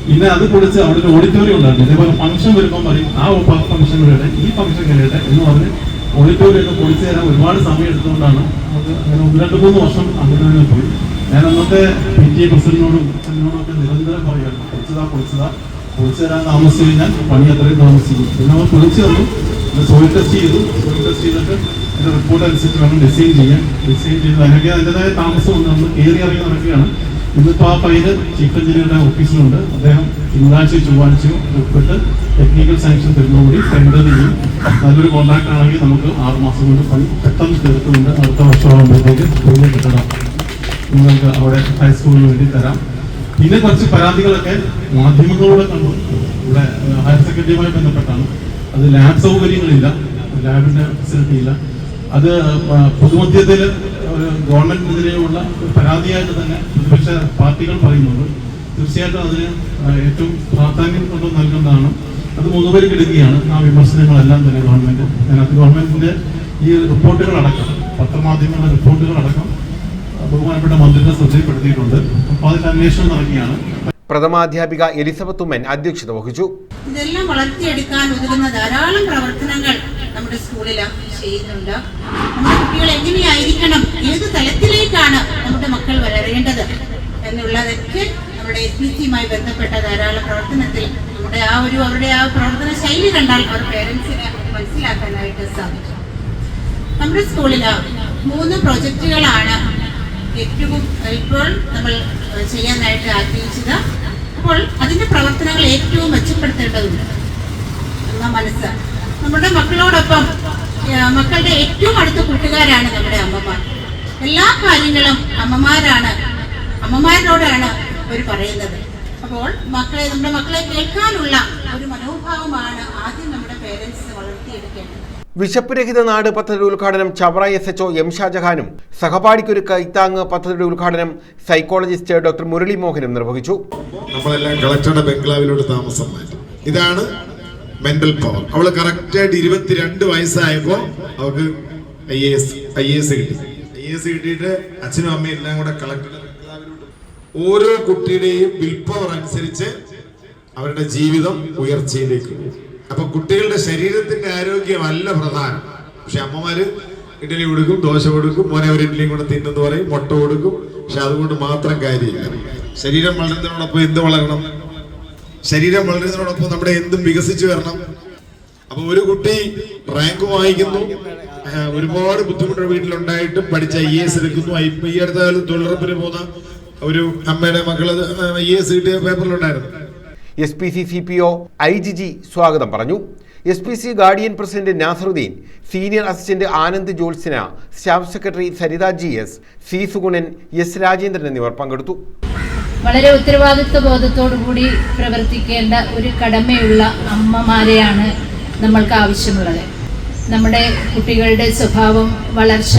പിന്നെ അത് കുറിച്ച് അവിടെ ഒരു ഓഡിറ്റോറിയം ഉണ്ടായിരുന്നു. ഇതേപോലെ ഫംഗ്ഷൻ വരുമ്പോൾ പറയും ആ ഫംഗ്ഷൻ കഴിയട്ടെ, ഈ ഫംഗ്ഷൻ കഴിയട്ടെ എന്ന് പറഞ്ഞ് ഓഡിറ്റോറിയം ഒക്കെ പൊളിച്ചു തരാൻ ഒരുപാട് സമയം എടുത്തുകൊണ്ടാണ് നമുക്ക് അങ്ങനെ 1-2-3 വർഷം അങ്ങനെ പോയി. ഞാൻ അന്നത്തെ PTA പ്രസിഡന്റിനോടും ഒക്കെ നിരന്തരം പറയുകയാണ്, പൊളിച്ചു തരാൻ താമസിച്ചു കഴിഞ്ഞാൽ പണി അത്രയും താമസിക്കും. പിന്നെ അവർ പൊളിച്ചു തന്നു. സോയിൽ ടെസ്റ്റ് ചെയ്തിട്ട് അതിന്റെ റിപ്പോർട്ട് അനുസരിച്ച് വേണം ഡിസൈൻ ചെയ്ത് അതിനൊക്കെ അതിൻ്റെതായ താമസമുണ്ട്. നമ്മൾ കയറി ഇറങ്ങി നടക്കുകയാണ്. ഇന്നിപ്പോൾ ആ ഫയല് ചീഫ് എഞ്ചിനീയറുടെ ഓഫീസിലുണ്ട്. അദ്ദേഹം തിങ്കളാഴ്ച ചൊവ്വാഴ്ചയോ ഉൾപ്പെട്ട് ടെക്നിക്കൽ സാങ്ഷൻ തരുന്നതോടുകൂടി ടെൻഡർ ചെയ്യും. നല്ലൊരു കോൺട്രാക്ട് ആണെങ്കിൽ നമുക്ക് 6 മാസം കൊണ്ട് പണി പെട്ടെന്ന് തീർത്തുകൊണ്ട് അടുത്ത വർഷമാകുമ്പോഴത്തേക്ക് സ്കൂളിൽ കിട്ടണം. നിങ്ങൾക്ക് അവിടെ ഹൈസ്കൂളിന് വേണ്ടി തരാം. പിന്നെ കുറച്ച് പരാതികളൊക്കെ മാധ്യമങ്ങളിലൂടെ കണ്ടു. ഇവിടെ ഹയർ സെക്കൻഡറിയുമായി ബന്ധപ്പെട്ടാണ്. അത് ലാബ് സൗകര്യങ്ങളില്ല, ലാബിൻ്റെ ഫെസിലിറ്റി ഇല്ല. അത് പൊതുമധ്യത്തിൽ ഒരു ഗവൺമെന്റിനെതിരെയുള്ള പരാതിയായിട്ട് തന്നെ പ്രതിപക്ഷ പാർട്ടികൾ പറയുന്നുണ്ട്. തീർച്ചയായിട്ടും അതിന് ഏറ്റവും പ്രാധാന്യം കൊണ്ട് നൽകുന്നതാണ്. അത് മുഖവരിക്കെടുക്കുകയാണ് ആ വിമർശനങ്ങളെല്ലാം തന്നെ ഗവൺമെന്റ്. അതിനകത്ത് ഗവൺമെന്റിന്റെ ഈ റിപ്പോർട്ടുകളടക്കം, പത്രമാധ്യമങ്ങളുടെ റിപ്പോർട്ടുകളടക്കം ബഹുമാനപ്പെട്ട മന്ത്രിയുടെ ശ്രദ്ധയിൽപ്പെടുത്തിയിട്ടുണ്ട്. അപ്പോൾ അതിന്റെ അന്വേഷണം നടക്കുകയാണ്. പ്രഥമാധ്യാപിക എലിസബത്ത് ഉമ്മൻ അധ്യക്ഷത വഹിച്ചു. ഇതെല്ലാം വളർത്തിയെടുക്കാൻ ഉതകുന്ന ധാരാളം പ്രവർത്തനങ്ങൾ നമ്മുടെ സ്കൂളിൽ ചെയ്യുന്നുണ്ട്. നമ്മുടെ കുട്ടികൾ എങ്ങനെയായിരിക്കണം, ഏത് തലത്തിലേക്കാണ് നമ്മുടെ മക്കൾ വളരേണ്ടത് എന്നുള്ളതൊക്കെ നമ്മുടെ SPCയുമായി ബന്ധപ്പെട്ട ധാരാളം പ്രവർത്തനത്തിൽ നമ്മുടെ അവരുടെ ആ പ്രവർത്തന ശൈലി കണ്ടാൽ അവർ പേരൻസിനെ മനസ്സിലാക്കാനായിട്ട് സാധിക്കും. നമ്മുടെ സ്കൂളിൽ 3 പ്രൊജക്റ്റുകളാണ് ഏറ്റവും ഇപ്പോൾ നമ്മൾ ചെയ്യാനായിട്ട് ആഗ്രഹിച്ചത്. അപ്പോൾ അതിന്റെ പ്രവർത്തനങ്ങൾ ഏറ്റവും മെച്ചപ്പെടുത്തേണ്ടതുണ്ട്. എന്ന മനസ്സ് നമ്മുടെ മക്കളോടൊപ്പം, മക്കളുടെ ഏറ്റവും അടുത്ത കൂട്ടുകാരാണ് നമ്മുടെ അമ്മമാർ. എല്ലാ കാര്യങ്ങളും അമ്മമാരോടാണ് അവർ പറയുന്നത്. അപ്പോൾ നമ്മുടെ മക്കളെ കേൾക്കാനുള്ള ഒരു മനോഭാവമാണ് ആദ്യം നമ്മുടെ പേരൻസ് വളർത്തിയെടുക്കേണ്ടത്. വിശപ്പ് രഹിത നാട് പദ്ധതിയുടെ ഉദ്ഘാടനം ചവറ SHO എം ഷാജഹാനും സഹപാഠിക്കൊരു കൈത്താങ് പദ്ധതിയുടെ ഉദ്ഘാടനം സൈക്കോളജിസ്റ്റ് ഡോക്ടർ മുരളി മോഹനും നിർവഹിച്ചു. നമ്മളെല്ലാം കളക്ടറുടെ ബംഗ്ലാവിലോട്ട് താമസം മാറ്റി. ഇതാണ് മെന്റൽ പവർ. അവള് കറക്റ്റായിട്ട് 22 വയസ്സായപ്പോ അവർക്ക് IAS കിട്ടി. IAS കിട്ടിയിട്ട് അച്ഛനും അമ്മയും എല്ലാം കൂടെ കളക്ടറുടെ ബംഗ്ലാവിലോട്ട്. ഓരോ കുട്ടിയുടെയും വിൽ പവർ അനുസരിച്ച് അവരുടെ ജീവിതം ഉയർച്ചയിലേക്ക് പോകും. അപ്പൊ കുട്ടികളുടെ ശരീരത്തിന്റെ ആരോഗ്യമല്ല പ്രധാനം. പക്ഷെ അമ്മമാര് ഇഡ്ഡലി കൊടുക്കും, ദോശ കൊടുക്കും, മോനെ ഒരു ഇഡ്ഡലിയും കൂടെ തിന്നെന്ന് പറയും, മുട്ട കൊടുക്കും. പക്ഷെ അതുകൊണ്ട് മാത്രം കാര്യമില്ല. ശരീരം വളരുന്നതിനോടൊപ്പം എന്ത് വളരണം? ശരീരം വളരുന്നതിനോടൊപ്പം നമ്മുടെ എന്തും വികസിച്ചു വരണം. അപ്പൊ ഒരു കുട്ടി റാങ്ക് വാങ്ങിക്കുന്നു, ഒരുപാട് ബുദ്ധിമുട്ടുള്ള വീട്ടിലുണ്ടായിട്ട് പഠിച്ച IAS എടുക്കുന്നു. ഈ അടുത്ത കാലത്ത് തൊഴിലുറപ്പിന് പോകുന്ന ഒരു അമ്മയുടെ മക്കള് IAS കിട്ടിയ പേപ്പറിലുണ്ടായിരുന്നു. SPC CPO IGG സ്വാഗതം പറഞ്ഞു. SPC guardian president Nasaruddin, senior assistant Anand Jyotsna, staff secretary Saritha GS, C Sugunan, S Rajendran എന്നിവർ പങ്കെടുത്തു. വളരെ ഉത്തരവാദിത്വ ബോധത്തോടു കൂടി പ്രവർത്തിക്കേണ്ട ഒരു കടമയുള്ള അമ്മമാരെയാണ് നമ്മൾക്ക് ആവശ്യമുള്ളത്. നമ്മുടെ കുട്ടികളുടെ സ്വഭാവം, വളർച്ച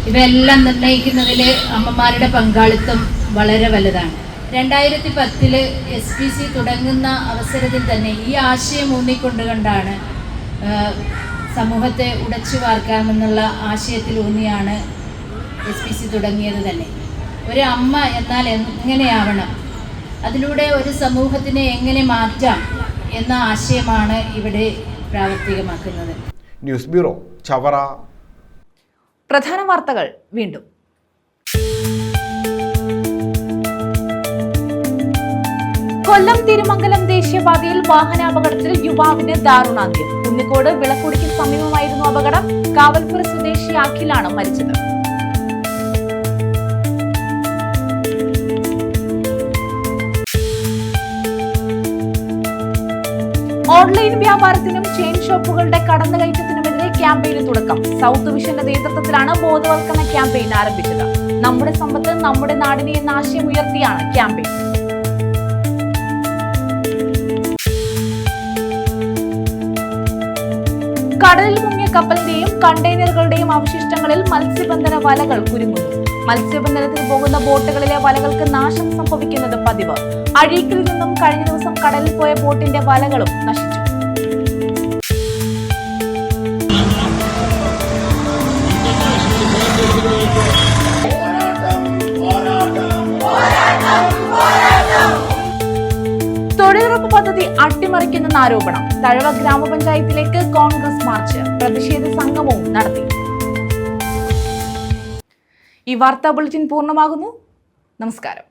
ഇവയെല്ലാം നിർണ്ണയിക്കുന്നതിൽ അമ്മമാരുടെ പങ്കാളിത്തം വളരെ വലുതാണ്. 2010 SPC തുടങ്ങുന്ന അവസരത്തിൽ തന്നെ ഈ ആശയം ഊന്നിക്കൊണ്ടുകൊണ്ടാണ് സമൂഹത്തെ ഉടച്ചു വാർക്കാമെന്നുള്ള ആശയത്തിലൂന്നിയാണ് SPC തുടങ്ങിയത് തന്നെ. ഒരു അമ്മ എന്നാൽ എങ്ങനെയാവണം, അതിലൂടെ ഒരു സമൂഹത്തിനെ എങ്ങനെ മാറ്റാം എന്ന ആശയമാണ് ഇവിടെ പ്രാവർത്തികമാക്കുന്നത്. News bureau, Chavara. പ്രധാന വാർത്തകൾ വീണ്ടും. കൊല്ലം തിരുമംഗലം ദേശീയപാതയിൽ വാഹനാപകടത്തിൽ യുവാവിന് ദാരുണാന്ത്യം. കുന്നിക്കോട് വിളക്കുടിക്ക് സമീപമായിരുന്നു അപകടം. കാവൽപുര സ്വദേശി അഖിലാണ് മരിച്ചത്. ഓൺലൈൻ വ്യാപാരത്തിനും ചെയിൻ ഷോപ്പുകളുടെ കടന്നുകയറ്റത്തിനുമെതിരെ ക്യാമ്പയിന് തുടക്കം. സൗത്ത് വിഷന്റെ നേതൃത്വത്തിലാണ് ബോധവൽക്കരണ ക്യാമ്പയിൻ ആരംഭിച്ചത്. നമ്മുടെ സമ്പത്ത് നമ്മുടെ നാടിനെ എന്ന ആശയം ഉയർത്തിയാണ് ക്യാമ്പയിൻ. കടലിൽ മുങ്ങിയ കപ്പലിന്റെയും കണ്ടെയ്നറുകളുടെയും അവശിഷ്ടങ്ങളിൽ മത്സ്യബന്ധന വലകൾ കുരുങ്ങുന്നു. മത്സ്യബന്ധനത്തിന് പോകുന്ന ബോട്ടുകളിലെ വലകൾക്ക് നാശം സംഭവിക്കുന്നത് പതിവ്. അഴീക്കലിൽ നിന്നും കഴിഞ്ഞ ദിവസം കടലിൽ പോയ ബോട്ടിന്റെ വലകളും നശിച്ചു. തൊഴിലുറപ്പ് പദ്ധതി അട്ടിമറിക്കുന്നെന്ന ആരോപണം. തഴവ ഗ്രാമപഞ്ചായത്തിലേക്ക് കോൺഗ്രസ് മാർച്ച്. പ്രതിഷേധ സംഗമവും നടത്തി. ഈ വാർത്താ ബുള്ളറ്റിൻ പൂർണ്ണമാകുന്നു. നമസ്കാരം.